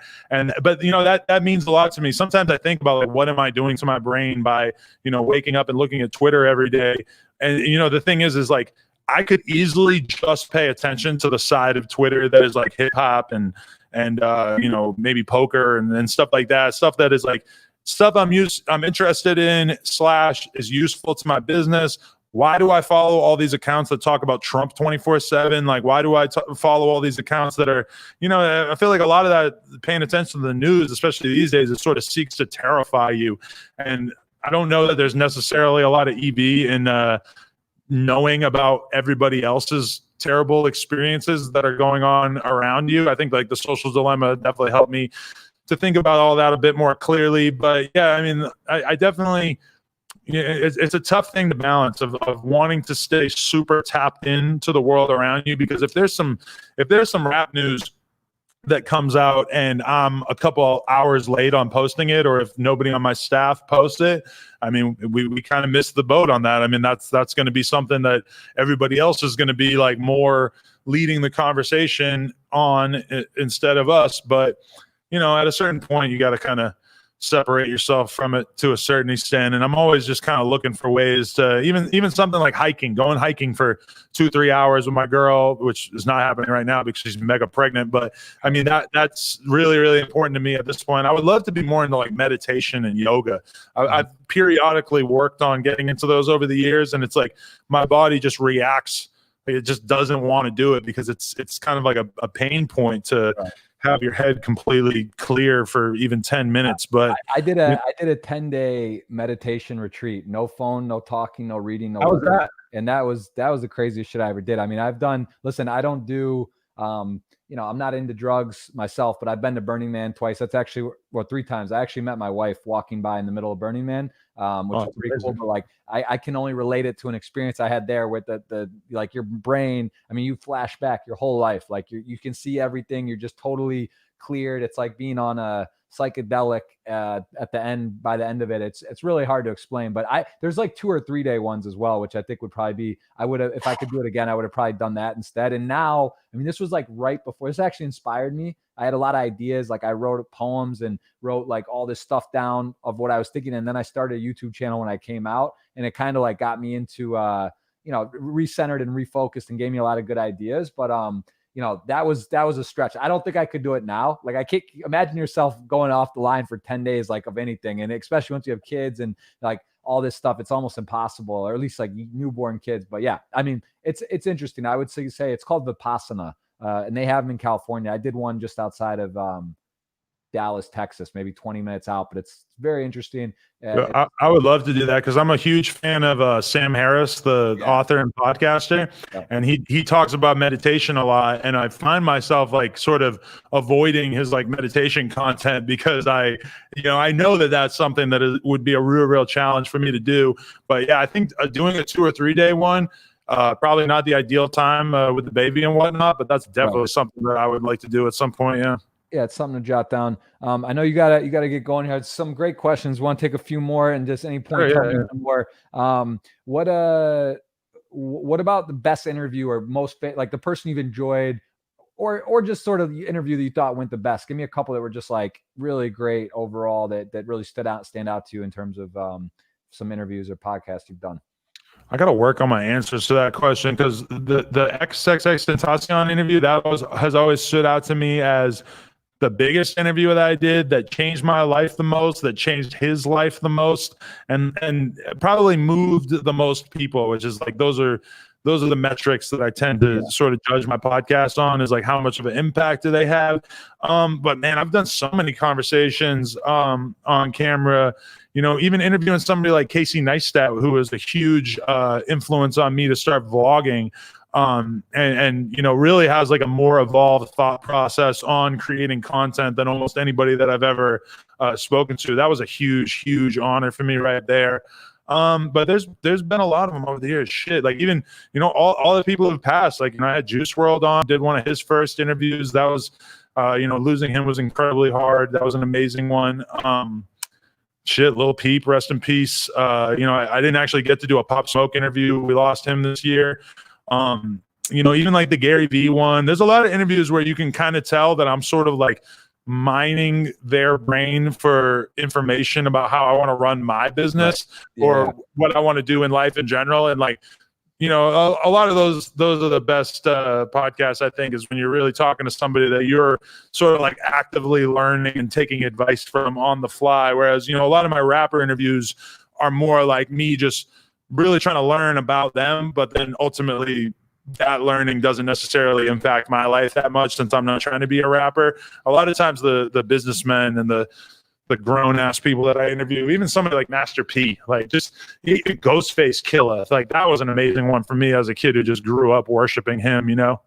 But you know, that means a lot to me. Sometimes I think about like, what am I doing to my brain by, you know, waking up and looking at Twitter every day? And you know, the thing is like, I could easily just pay attention to the side of Twitter that is like hip hop and you know, maybe poker and stuff like that. Stuff that is like stuff I'm interested in / is useful to my business. Why do I follow all these accounts that talk about Trump 24/7? Like, why do I follow all these accounts that are, you know, I feel like a lot of that paying attention to the news, especially these days, it sort of seeks to terrify you. And I don't know that there's necessarily a lot of EB in knowing about everybody else's terrible experiences that are going on around you. I think like The Social Dilemma definitely helped me to think about all that a bit more clearly. But yeah, I mean, I definitely it's a tough thing to balance of wanting to stay super tapped into the world around you, because if there's some rap news that comes out and I'm a couple hours late on posting it, or if nobody on my staff posts it, I mean, we kind of missed the boat on that. I mean, that's going to be something that everybody else is going to be like more leading the conversation on instead of us. But, you know, at a certain point, you got to kind of separate yourself from it to a certain extent. And I'm always just kind of looking for ways to even something like going hiking for 2-3 hours with my girl, which is not happening right now because she's mega pregnant. But I mean, that's really, really important to me at this point. I would love to be more into like meditation and yoga. I've periodically worked on getting into those over the years, and it's like my body just reacts. It just doesn't want to do it because it's kind of like a pain point to have your head completely clear for even 10 minutes. But I did a 10-day meditation retreat. No phone, no talking, no reading, no. How was that? And that was the craziest shit I ever did. I mean, listen, I don't do, you know, I'm not into drugs myself, but I've been to Burning Man twice. That's actually, well, 3 times. I actually met my wife walking by in the middle of Burning Man, which is pretty cool. But like, I can only relate it to an experience I had there with the like your brain. I mean, you flash back your whole life. Like you can see everything. You're just totally cleared. It's like being on a psychedelic by the end of it. It's really hard to explain, but there's like 2 or 3 day ones as well, which I think would probably be, I would have, if I could do it again, I would have probably done that instead. And now, I mean, this was like right before, this actually inspired me. I had a lot of ideas. Like I wrote poems and wrote like all this stuff down of what I was thinking. And then I started a YouTube channel when I came out, and it kind of like got me into, you know, recentered and refocused and gave me a lot of good ideas. But, you know, that was a stretch. I don't think I could do it now. Like I can't imagine yourself going off the line for 10 days, like of anything. And especially once you have kids and like all this stuff, it's almost impossible, or at least like newborn kids. But yeah, I mean, it's interesting. I would say it's called Vipassana, and they have them in California. I did one just outside of, Dallas, Texas, maybe 20 minutes out, but it's very interesting. I would love to do that because I'm a huge fan of Sam Harris, the author and podcaster, and he talks about meditation a lot, and I find myself like sort of avoiding his like meditation content because I know that that's something that would be a real challenge for me to do. But yeah, I think doing a 2 or 3 day one, probably not the ideal time with the baby and whatnot, but that's definitely something that I would like to do at some point. Yeah. Yeah, it's something to jot down. I know you gotta get going here. It's some great questions. Want to take a few more, and just any point more. What about the best interview or most like the person you've enjoyed, or just sort of the interview that you thought went the best? Give me a couple that were just like really great overall that really stand out to you in terms of some interviews or podcasts you've done. I got to work on my answers to that question because the XXXTentacion interview has always stood out to me as the biggest interview that I did that changed my life the most, that changed his life the most, and probably moved the most people, which is like those are the metrics that I tend to sort of judge my podcast on, is like how much of an impact do they have. But man, I've done so many conversations on camera, you know, even interviewing somebody like Casey Neistat, who was a huge influence on me to start vlogging. And you know, really has like a more evolved thought process on creating content than almost anybody that I've ever spoken to. That was a huge honor for me right there. But there's been a lot of them over the years. Shit, like even, you know, all the people who've passed, like, you know, I had Juice WRLD on, did one of his first interviews. That was, you know, losing him was incredibly hard. That was an amazing one. Shit, Lil Peep, rest in peace. You know, I didn't actually get to do a Pop Smoke interview. We lost him this year. You know, even like the Gary Vee one, there's a lot of interviews where you can kind of tell that I'm sort of like mining their brain for information about how I want to run my business or what I want to do in life in general. And like, you know, a lot of those are the best podcasts, I think, is when you're really talking to somebody that you're sort of like actively learning and taking advice from on the fly. Whereas, you know, a lot of my rapper interviews are more like me just really trying to learn about them, but then ultimately that learning doesn't necessarily impact my life that much since I'm not trying to be a rapper. A lot of times the businessmen and the grown ass people that I interview, even somebody like Master P, like just Ghostface Killah, like that was an amazing one for me as a kid who just grew up worshiping him, you know?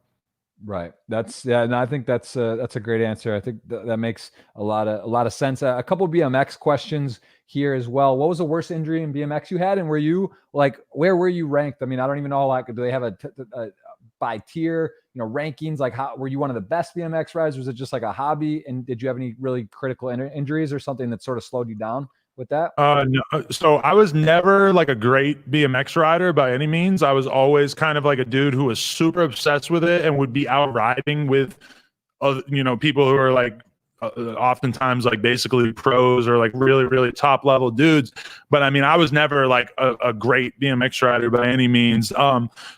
Right. That's yeah. No, I think that's a great answer. I think that makes a lot of sense. A couple BMX questions here as well. What was the worst injury in BMX you had, and were you like where were you ranked? I mean, I don't even know. Like, do they have a by tier, rankings? Like, how were you one of the best BMX riders? Was it just like a hobby? And did you have any really critical injuries or something that sort of slowed you down with that? No, so I was never like a great BMX rider by any means. I was always kind of like a dude who was super obsessed with it and would be out riding with, people who are like oftentimes like basically pros or like really, really top level dudes. But I mean, I was never like a great BMX rider by any means.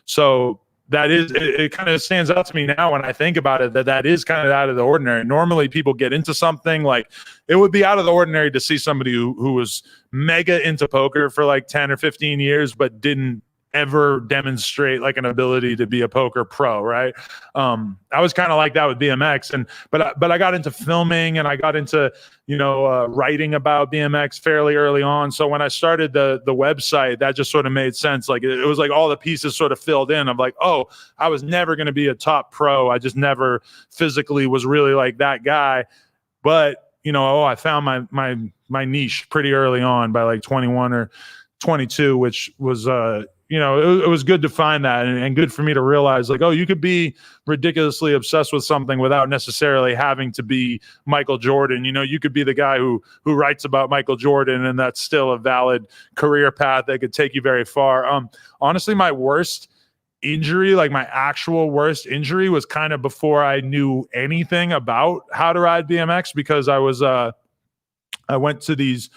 So that is, it kind of stands out to me now when I think about it, that is kind of out of the ordinary. Normally people get into something like, it would be out of the ordinary to see somebody who was mega into poker for like 10 or 15 years, but didn't ever demonstrate like an ability to be a poker pro, right? I was kind of like that with BMX, but I got into filming and I got into writing about BMX fairly early on. So when I started the website, that just sort of made sense. Like it was like all the pieces sort of filled in. I'm like, oh, I was never going to be a top pro. I just never physically was really like that guy, but I found my niche pretty early on by like 21 or 22, which was it was good to find that and good for me to realize like, oh, you could be ridiculously obsessed with something without necessarily having to be Michael Jordan. You could be the guy who writes about Michael Jordan, and that's still a valid career path that could take you very far. Honestly, my worst injury, like my actual worst injury, was kind of before I knew anything about how to ride BMX, because I went to these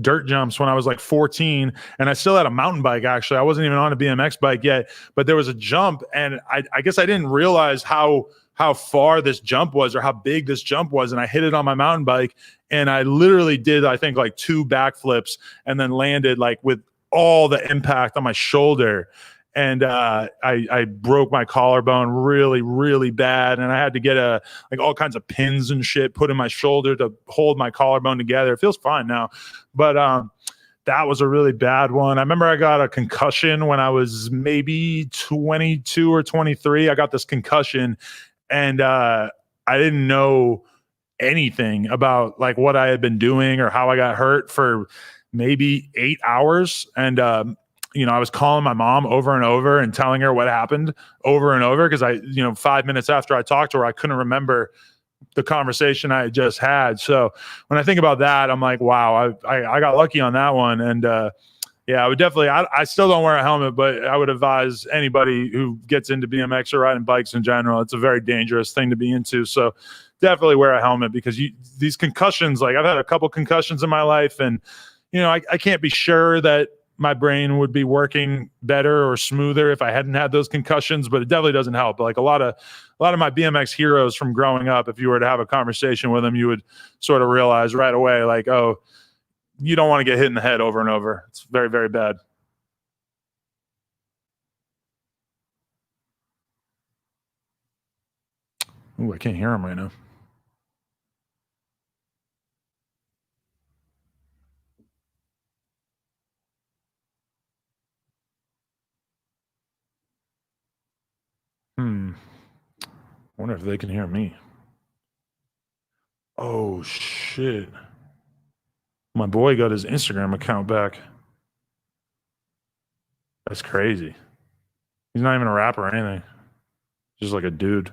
dirt jumps when I was like 14, and I still had a mountain bike. Actually, I wasn't even on a BMX bike yet, but there was a jump, and I guess I didn't realize how far this jump was or how big this jump was, and I hit it on my mountain bike, and I literally did, I think, like 2 backflips and then landed like with all the impact on my shoulder. And I broke my collarbone really, really bad, and I had to get like all kinds of pins and shit put in my shoulder to hold my collarbone together. It feels fine now, but that was a really bad one. I remember I got a concussion when I was maybe 22 or 23. I got this concussion, and I didn't know anything about like what I had been doing or how I got hurt for maybe 8 hours, and I was calling my mom over and over and telling her what happened over and over, because I 5 minutes after I talked to her, I couldn't remember the conversation I had just had. So when I think about that, I'm like, wow, I got lucky on that one. And yeah, I would definitely, I still don't wear a helmet, but I would advise anybody who gets into BMX or riding bikes in general, it's a very dangerous thing to be into. So definitely wear a helmet, because these concussions, like I've had a couple concussions in my life, and I can't be sure that my brain would be working better or smoother if I hadn't had those concussions, but it definitely doesn't help. Like a lot of my BMX heroes from growing up, if you were to have a conversation with them, you would sort of realize right away, like, oh, you don't want to get hit in the head over and over. It's very, very bad. Ooh, I can't hear him right now. Wonder if they can hear me. Oh shit. My boy got his Instagram account back. That's crazy. He's not even a rapper or anything. Just like a dude.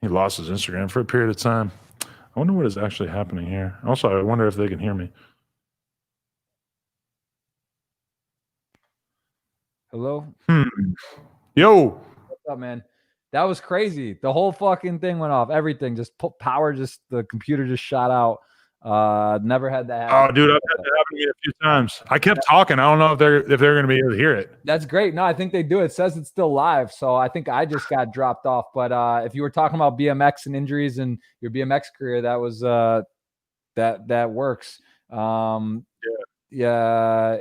He lost his Instagram for a period of time. I wonder what is actually happening here. Also, I wonder if they can hear me. Hello. Yo. What's up, man? That was crazy. The whole fucking thing went off. Everything just power, just the computer just shot out. Never had that happen. Oh, dude, I've had that happen to me a few times. I kept talking. I don't know if they're going to be able to hear it. That's great. No, I think they do. It says it's still live, so I think I just got dropped off. But if you were talking about BMX and injuries and your BMX career, that was that works. Yeah.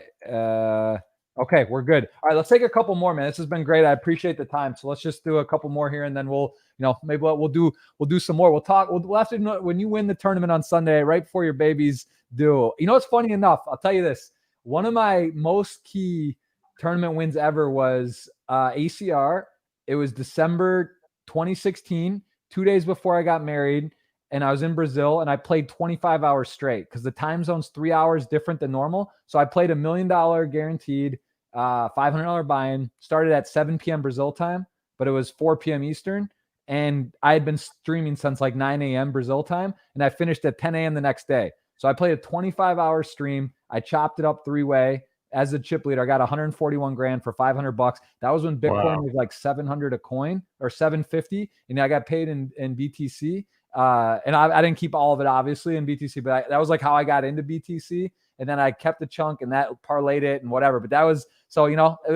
Okay, we're good. All right, let's take a couple more, man. This has been great. I appreciate the time. So let's just do a couple more here, and then we'll, maybe we'll do some more. We'll talk. We'll have to when you win the tournament on Sunday, right before your babies do. It's funny enough. I'll tell you this. One of my most key tournament wins ever was ACR it was December 2016, 2 days before I got married, and I was in Brazil, and I played 25 hours straight because the time zone's 3 hours different than normal. So I played $1 million guaranteed, $500 buy-in. Started at 7 p.m. Brazil time, but it was 4 p.m. Eastern. And I had been streaming since like 9 a.m. Brazil time, and I finished at 10 a.m. the next day. So I played a 25-hour stream. I chopped it up 3-way. As a chip leader, I got 141 grand for $500. That was when Bitcoin was like 700 a coin or 750, and I got paid in BTC. And I didn't keep all of it obviously in BTC, but that was like how I got into BTC. And then I kept the chunk and that parlayed it and whatever. But that was, so,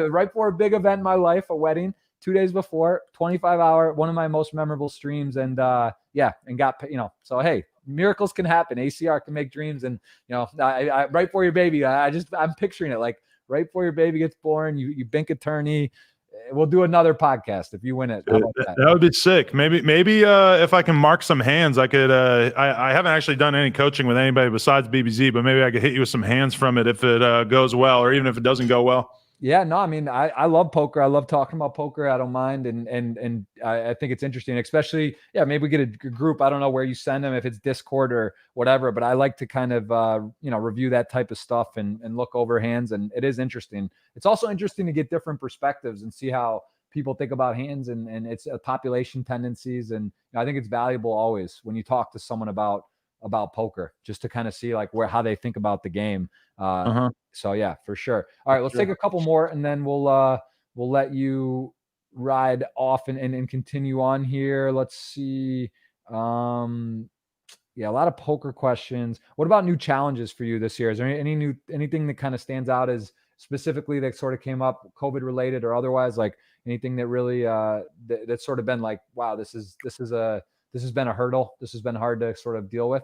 right before a big event in my life, a wedding, 2 days before, 25-hour, one of my most memorable streams. And and got, so, hey, miracles can happen. ACR can make dreams. And, I right before your baby, I'm picturing it like right before your baby gets born, you bank attorney. We'll do another podcast if you win it. That would be sick. Maybe if I can mark some hands, I could. I haven't actually done any coaching with anybody besides BBZ, but maybe I could hit you with some hands from it if it goes well, or even if it doesn't go well. Yeah, no, I mean, I love poker. I love talking about poker. I don't mind, and I think it's interesting, especially, maybe we get a group. I don't know where you send them, if it's Discord or whatever, but I like to kind of review that type of stuff and look over hands, and it is interesting. It's also interesting to get different perspectives and see how people think about hands and its population tendencies, and I think it's valuable always when you talk to someone about poker, just to kind of see like how they think about the game. So yeah, for sure. All right, let's take a couple more, and then we'll let you ride off and continue on here. Let's see. A lot of poker questions. What about new challenges for you this year? Is there anything that kind of stands out as specifically that sort of came up COVID related or otherwise, like anything that really that's sort of been like, wow, this has been a hurdle. This has been hard to sort of deal with?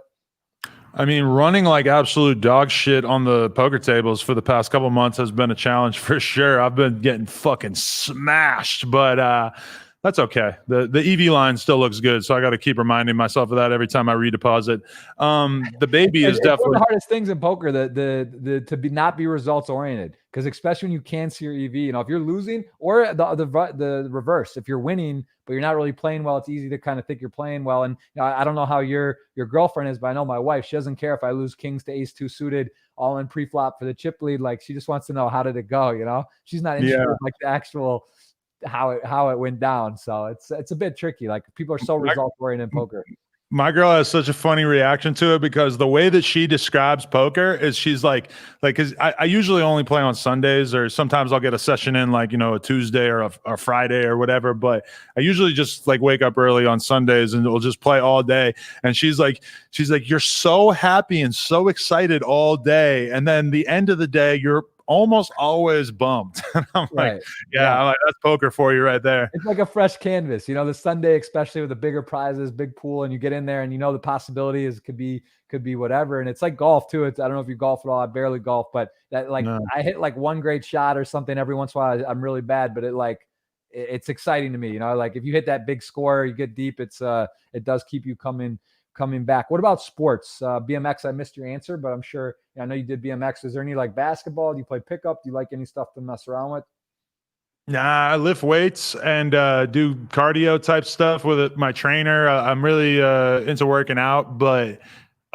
I mean, running like absolute dog shit on the poker tables for the past couple months has been a challenge for sure. I've been getting fucking smashed, but that's okay. The EV line still looks good, so I got to keep reminding myself of that every time I redeposit. The baby is definitely one of the hardest things in poker, the to not be results oriented, because especially when you can see your EV, if you're losing, or the reverse, if you're winning but you're not really playing well, it's easy to kind of think you're playing well. And I don't know how your girlfriend is, but I know my wife, she doesn't care if I lose kings to ace 2 suited all in pre-flop for the chip lead. Like, she just wants to know, how did it go? She's not interested in like the actual how it went down. So it's a bit tricky. Like, people are so result oriented in poker. My girl has such a funny reaction to it, because the way that she describes poker is, she's like, because I usually only play on Sundays, or sometimes I'll get a session in like, a Tuesday or a Friday or whatever. But I usually just like wake up early on Sundays and we'll just play all day. And she's like, you're so happy and so excited all day, and then the end of the day, you're almost always bummed. I'm right. like, I'm like, that's poker for you right there. It's like a fresh canvas, the Sunday, especially with the bigger prizes, big pool, and you get in there and the possibility is could be whatever. And it's like golf too. I don't know if you golf at all. I barely golf, but that I hit like one great shot or something every once in a while. I'm really bad, but it's exciting to me. Like if you hit that big score, you get deep. It does keep you coming back. What about sports? BMX, I missed your answer, but I'm sure, I know you did BMX. Is there any like basketball? Do you play pickup? Do you like any stuff to mess around with? Nah, I lift weights and do cardio type stuff with my trainer. I'm really into working out, but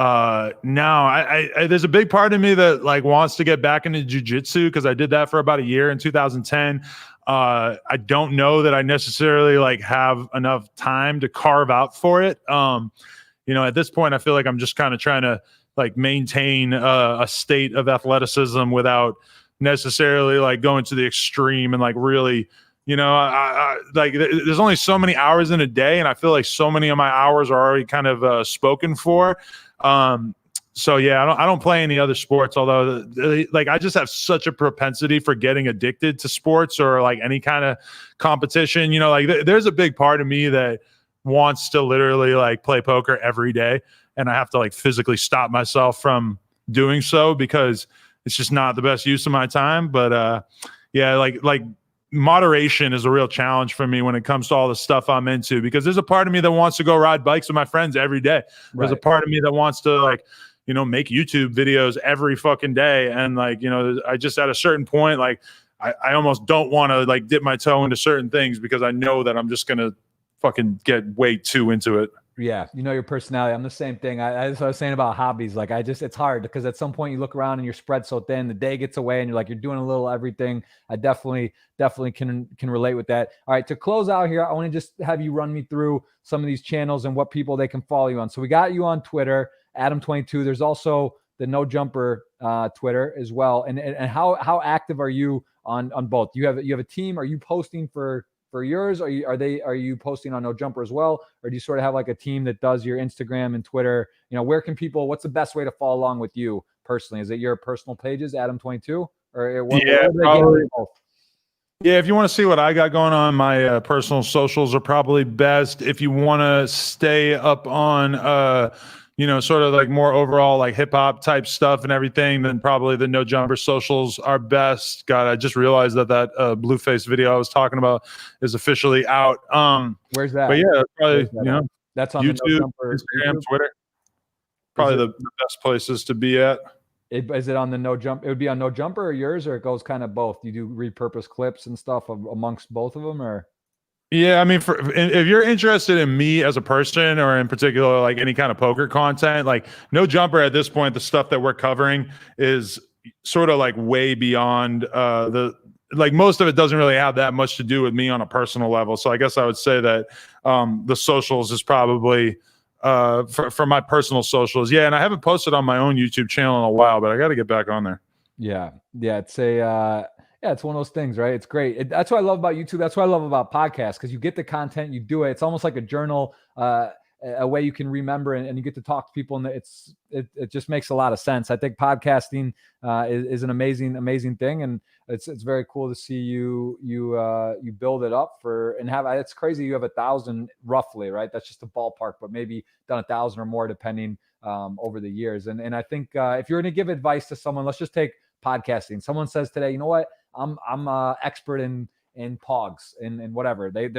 no, I there's a big part of me that like wants to get back into jiu-jitsu, because I did that for about a year in 2010. I don't know that I necessarily like have enough time to carve out for it. At this point, I feel like I'm just kind of trying to like maintain a state of athleticism without necessarily like going to the extreme and like really, I like there's only so many hours in a day, and I feel like so many of my hours are already kind of spoken for. So yeah, I don't play any other sports, although like I just have such a propensity for getting addicted to sports or like any kind of competition. Like there's a big part of me that wants to literally like play poker every day, and I have to like physically stop myself from doing so, because it's just not the best use of my time. But like moderation is a real challenge for me when it comes to all the stuff I'm into, because there's a part of me that wants to go ride bikes with my friends every day. There's a part of me that wants to like, make YouTube videos every fucking day. And like, I just at a certain point, like I almost don't want to like dip my toe into certain things because I know that I'm just going to fucking get way too into it. Yeah, you know your personality. I'm the same thing. That's what I was saying about hobbies. Like it's hard because at some point you look around and you're spread so thin. The day gets away and you're like you're doing a little everything. I definitely can relate with that. All right, to close out here, I want to just have you run me through some of these channels and what people they can follow you on. So we got you on Twitter, Adam22. There's also the No Jumper Twitter as well. And how active are you on both? You have a team? Are you posting for yours? Are you posting on No Jumper as well, or do you sort of have like a team that does your Instagram and Twitter? You know, what's the best way to follow along with you personally? Is it your personal pages, Adam22, or yeah, if you want to see what I got going on, my personal socials are probably best. If you want to stay up on sort of like more overall like hip hop type stuff and everything, then probably the No Jumper socials are best. God, I just realized that Blueface video I was talking about is officially out. Where's that? But yeah, probably that's on YouTube, the No Jumper, Instagram, Twitter. Probably the best places to be at. Is it on the No Jump? It would be on No Jumper or yours, or it goes kind of both? You do repurpose clips and stuff amongst both of them, or? Yeah, I mean, if you're interested in me as a person, or in particular, like any kind of poker content, like No Jumper at this point, the stuff that we're covering is sort of like way beyond most of it doesn't really have that much to do with me on a personal level. So I guess I would say that the socials is probably for my personal socials. Yeah, and I haven't posted on my own YouTube channel in a while, but I got to get back on there. Yeah, it's it's one of those things, right? It's great. That's what I love about YouTube. That's what I love about podcasts, because you get the content, you do it. It's almost like a journal, a way you can remember, and you get to talk to people, and it just makes a lot of sense. I think podcasting is an amazing thing, and it's very cool to see you build it up and have. It's crazy. You have 1,000 roughly, right? That's just a ballpark, but maybe done 1,000 or more depending over the years. And I think if you're going to give advice to someone, let's just take podcasting. Someone says today, you know what? I'm expert in pogs and whatever. They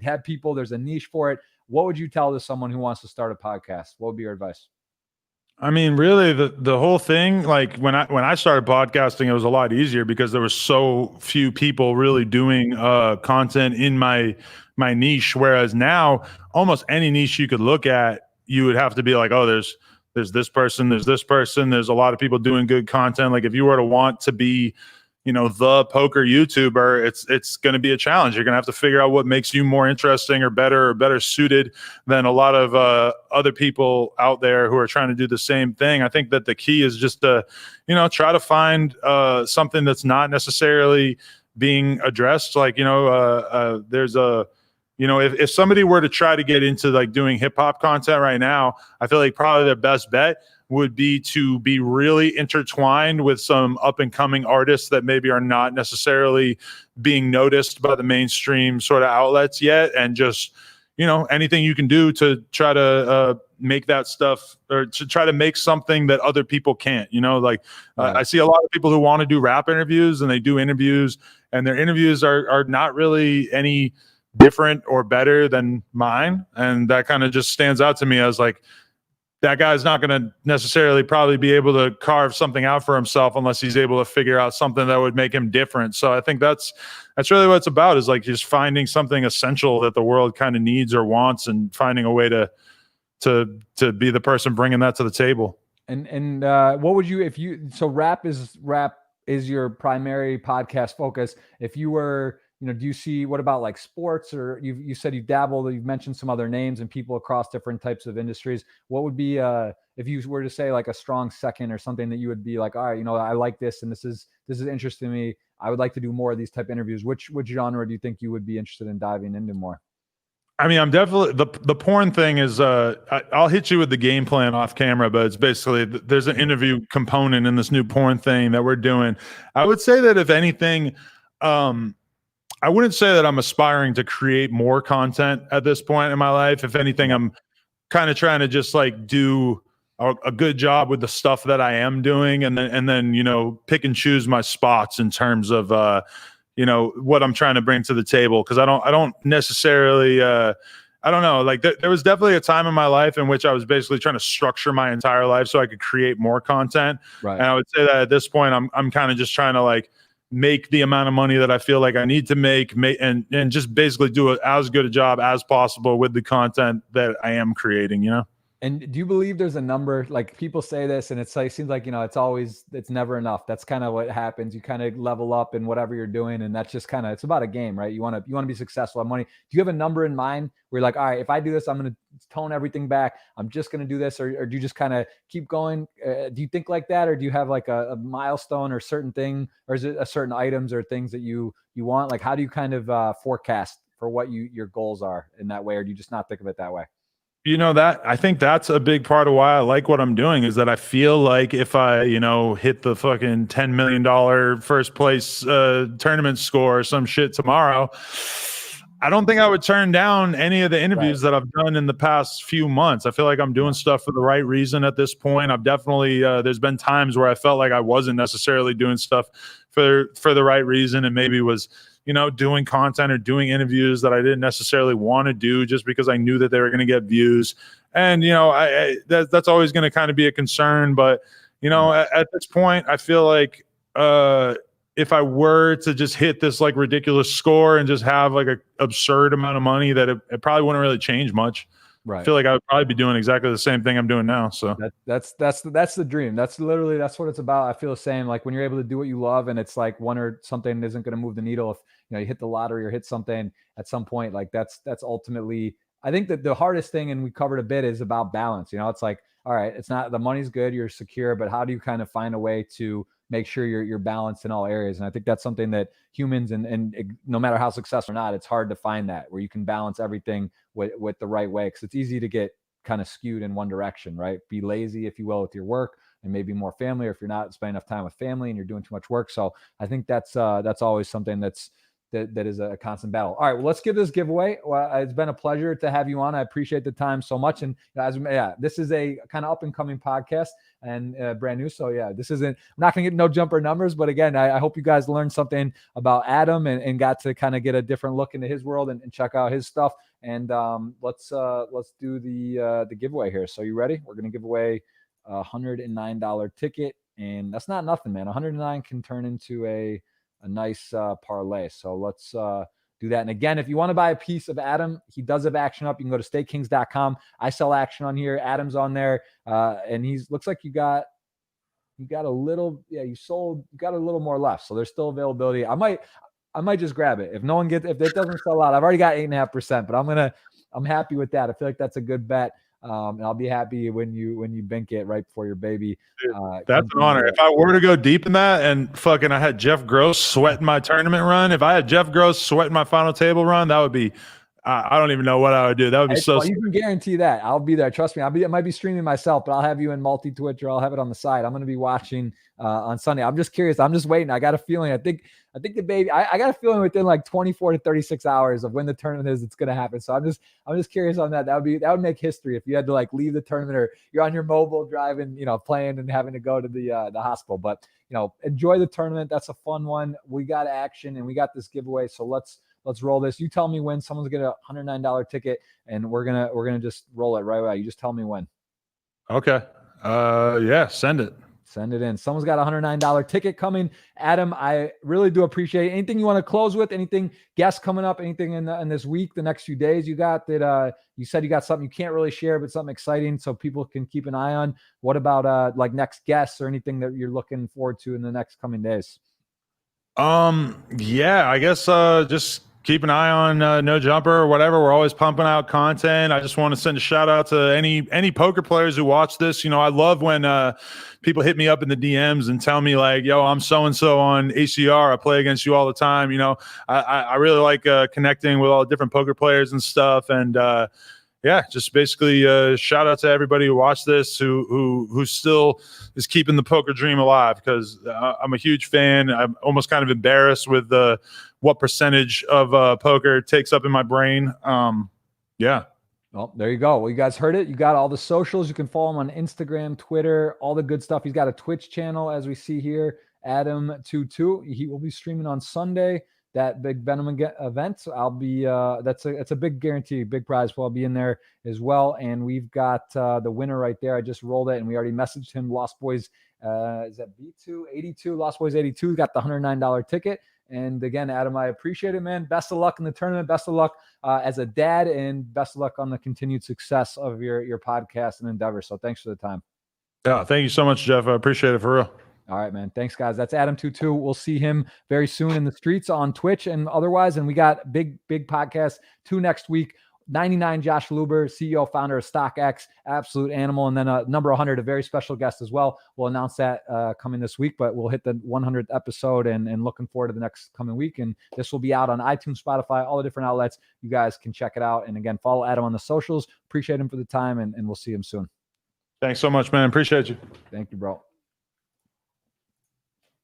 have people. There's a niche for it. What would you tell to someone who wants to start a podcast? What would be your advice? I mean, really, the whole thing, like when I started podcasting, it was a lot easier because there were so few people really doing content in my niche. Whereas now, almost any niche you could look at, you would have to be like, oh, there's this person, there's a lot of people doing good content. Like if you were to want to be, the poker YouTuber, it's going to be a challenge. You're going to have to figure out what makes you more interesting or better suited than a lot of other people out there who are trying to do the same thing. I think that the key is just to, try to find something that's not necessarily being addressed. Like, there's a, if somebody were to try to get into like doing hip hop content right now, I feel like probably their best bet would be to be really intertwined with some up and coming artists that maybe are not necessarily being noticed by the mainstream sort of outlets yet. And just, anything you can do to try to make that stuff, or to try to make something that other people can't, right. I see a lot of people who want to do rap interviews, and they do interviews, and their interviews are not really any different or better than mine. And that kind of just stands out to me as like, that guy's not going to necessarily probably be able to carve something out for himself unless he's able to figure out something that would make him different. So I think that's really what it's about, is like just finding something essential that the world kind of needs or wants, and finding a way to be the person bringing that to the table. And what would you, so rap is your primary podcast focus. If you were, do you see, what about like sports, or you said you dabbled, you've mentioned some other names and people across different types of industries. What would be, if you were to say like a strong second, or something that you would be like, all right, I like this, and this is interesting to me, I would like to do more of these type of interviews. Which genre do you think you would be interested in diving into more? I mean, I'm definitely the porn thing is, I'll hit you with the game plan off camera, but it's basically, there's an interview component in this new porn thing that we're doing. I would say that if anything, I wouldn't say that I'm aspiring to create more content at this point in my life. If anything, I'm kind of trying to just like do a good job with the stuff that I am doing, and then pick and choose my spots in terms of what I'm trying to bring to the table. Because I don't necessarily I don't know, like there was definitely a time in my life in which I was basically trying to structure my entire life so I could create more content. Right. And I would say that at this point, I'm kind of just trying to like make the amount of money that I feel like I need to make and just basically do as good a job as possible with the content that I am creating, you know? And do you believe there's a number, like people say this and it's like, seems like, it's never enough. That's kind of what happens. You kind of level up in whatever you're doing. And that's just it's about a game, right? You want to be successful, have money. Do you have a number in mind where you're like, all right, if I do this, I'm going to tone everything back. I'm just going to do this. Or do you just kind of keep going? Do you think like that? Or do you have like a milestone or certain thing, or is it a certain items or things that you want? Like, how do you kind of forecast for what your goals are in that way? Or do you just not think of it that way? That I think that's a big part of why I like what I'm doing, is that I feel like if I, hit the fucking $10 million first place tournament score or some shit tomorrow, I don't think I would turn down any of the interviews that I've done in the past few months. I feel like I'm doing stuff for the right reason at this point. I've definitely, there's been times where I felt like I wasn't necessarily doing stuff for the right reason, and maybe was, doing content or doing interviews that I didn't necessarily want to do just because I knew that they were going to get views. And, that's always going to kind of be a concern. But, at this point, I feel like if I were to just hit this like ridiculous score and just have like an absurd amount of money, that it probably wouldn't really change much. Right. I feel like I would probably be doing exactly the same thing I'm doing now. So that's the dream. That's what it's about. I feel the same. Like when you're able to do what you love, and it's like one or something isn't going to move the needle. If you hit the lottery or hit something at some point, like that's ultimately, I think that the hardest thing, and we covered a bit, is about balance. It's like, all right, it's not, the money's good, you're secure, but how do you kind of find a way to make sure you're balanced in all areas? And I think that's something that humans, and no matter how successful or not, it's hard to find that where you can balance everything with the right way. Because it's easy to get kind of skewed in one direction, right? Be lazy, if you will, with your work, and maybe more family, or if you're not spending enough time with family and you're doing too much work. So I think that's always something that is a constant battle. All right, well, let's give this giveaway. Well, it's been a pleasure to have you on. I appreciate the time so much. And this is a kind of up and coming podcast and brand new. So this isn't, I'm not going to get no jumper numbers, but again, I hope you guys learned something about Adam and got to kind of get a different look into his world and check out his stuff. And let's do the giveaway here. So you ready? We're going to give away a $109 ticket, and that's not nothing, man. 109 can turn into a nice parlay. So let's do that. And again, if you want to buy a piece of Adam, he does have action up. You can go to StakeKings.com. I sell action on here. Adam's on there, and looks like you got a little. Yeah, you got a little more left. So there's still availability. I might just grab it if it doesn't sell out. I've already got 8.5%, but I'm happy with that. I feel like that's a good bet. And I'll be happy when you bank it right before your baby. That's an honor. If I were to go deep in that, and fucking I had Jeff Gross sweating my tournament run, if I had Jeff Gross sweating my final table run, that would be, I don't even know what I would do. That would be so. You can guarantee that. I'll be there. Trust me. I might be streaming myself, but I'll have you in multi-Twitch, or I'll have it on the side. I'm going to be watching on Sunday. I'm just curious. I'm just waiting. I got a feeling. I think the baby. I got a feeling within like 24 to 36 hours of when the tournament is, it's going to happen. So I'm just curious on that. That would make history if you had to like leave the tournament, or you're on your mobile driving, playing and having to go to the hospital. But enjoy the tournament. That's a fun one. We got action and we got this giveaway. So let's roll this. You tell me when. Someone's going to get a $109 ticket, and we're gonna just roll it right away. You just tell me when. Okay. Send it. Send it in. Someone's got a $109 ticket coming. Adam, I really do appreciate it. Anything you want to close with? Anything, guests coming up? Anything in this week, the next few days you got that you said you got something you can't really share, but something exciting so people can keep an eye on? What about like next guests or anything that you're looking forward to in the next coming days? I guess just keep an eye on No Jumper or whatever. We're always pumping out content. I just want to send a shout out to any poker players who watch this. I love when people hit me up in the DMs and tell me like, yo, I'm so-and-so on ACR. I play against you all the time. I really like connecting with all the different poker players and stuff. And just basically shout out to everybody who watched this, who still is keeping the poker dream alive, because I'm a huge fan. I'm almost kind of embarrassed with what percentage of poker takes up in my brain. Well, there you go. Well, you guys heard it. You got all the socials. You can follow him on Instagram, Twitter, all the good stuff. He's got a Twitch channel, as we see here, adam22. He will be streaming on Sunday. that big Venom event. So I'll be that's a big guarantee, big prize. So I'll be in there as well. And we've got the winner right there. I just rolled it, and we already messaged him. Lost Boys, is that B282? Lost Boys 82 got the $109 ticket. And again, Adam, I appreciate it, man. Best of luck in the tournament. Best of luck as a dad, and best of luck on the continued success of your podcast and endeavor. So thanks for the time. Yeah, thank you so much, Jeff. I appreciate it, for real. All right, man. Thanks, guys. That's adam22. We'll see him very soon in the streets on Twitch and otherwise. And we got big podcasts 2 next week. 99 Josh Luber, CEO, founder of StockX, absolute animal. And then number 100, a very special guest as well. We'll announce that coming this week, but we'll hit the 100th episode and looking forward to the next coming week. And this will be out on iTunes, Spotify, all the different outlets. You guys can check it out. And again, follow Adam on the socials. Appreciate him for the time, and we'll see him soon. Thanks so much, man. Appreciate you. Thank you, bro.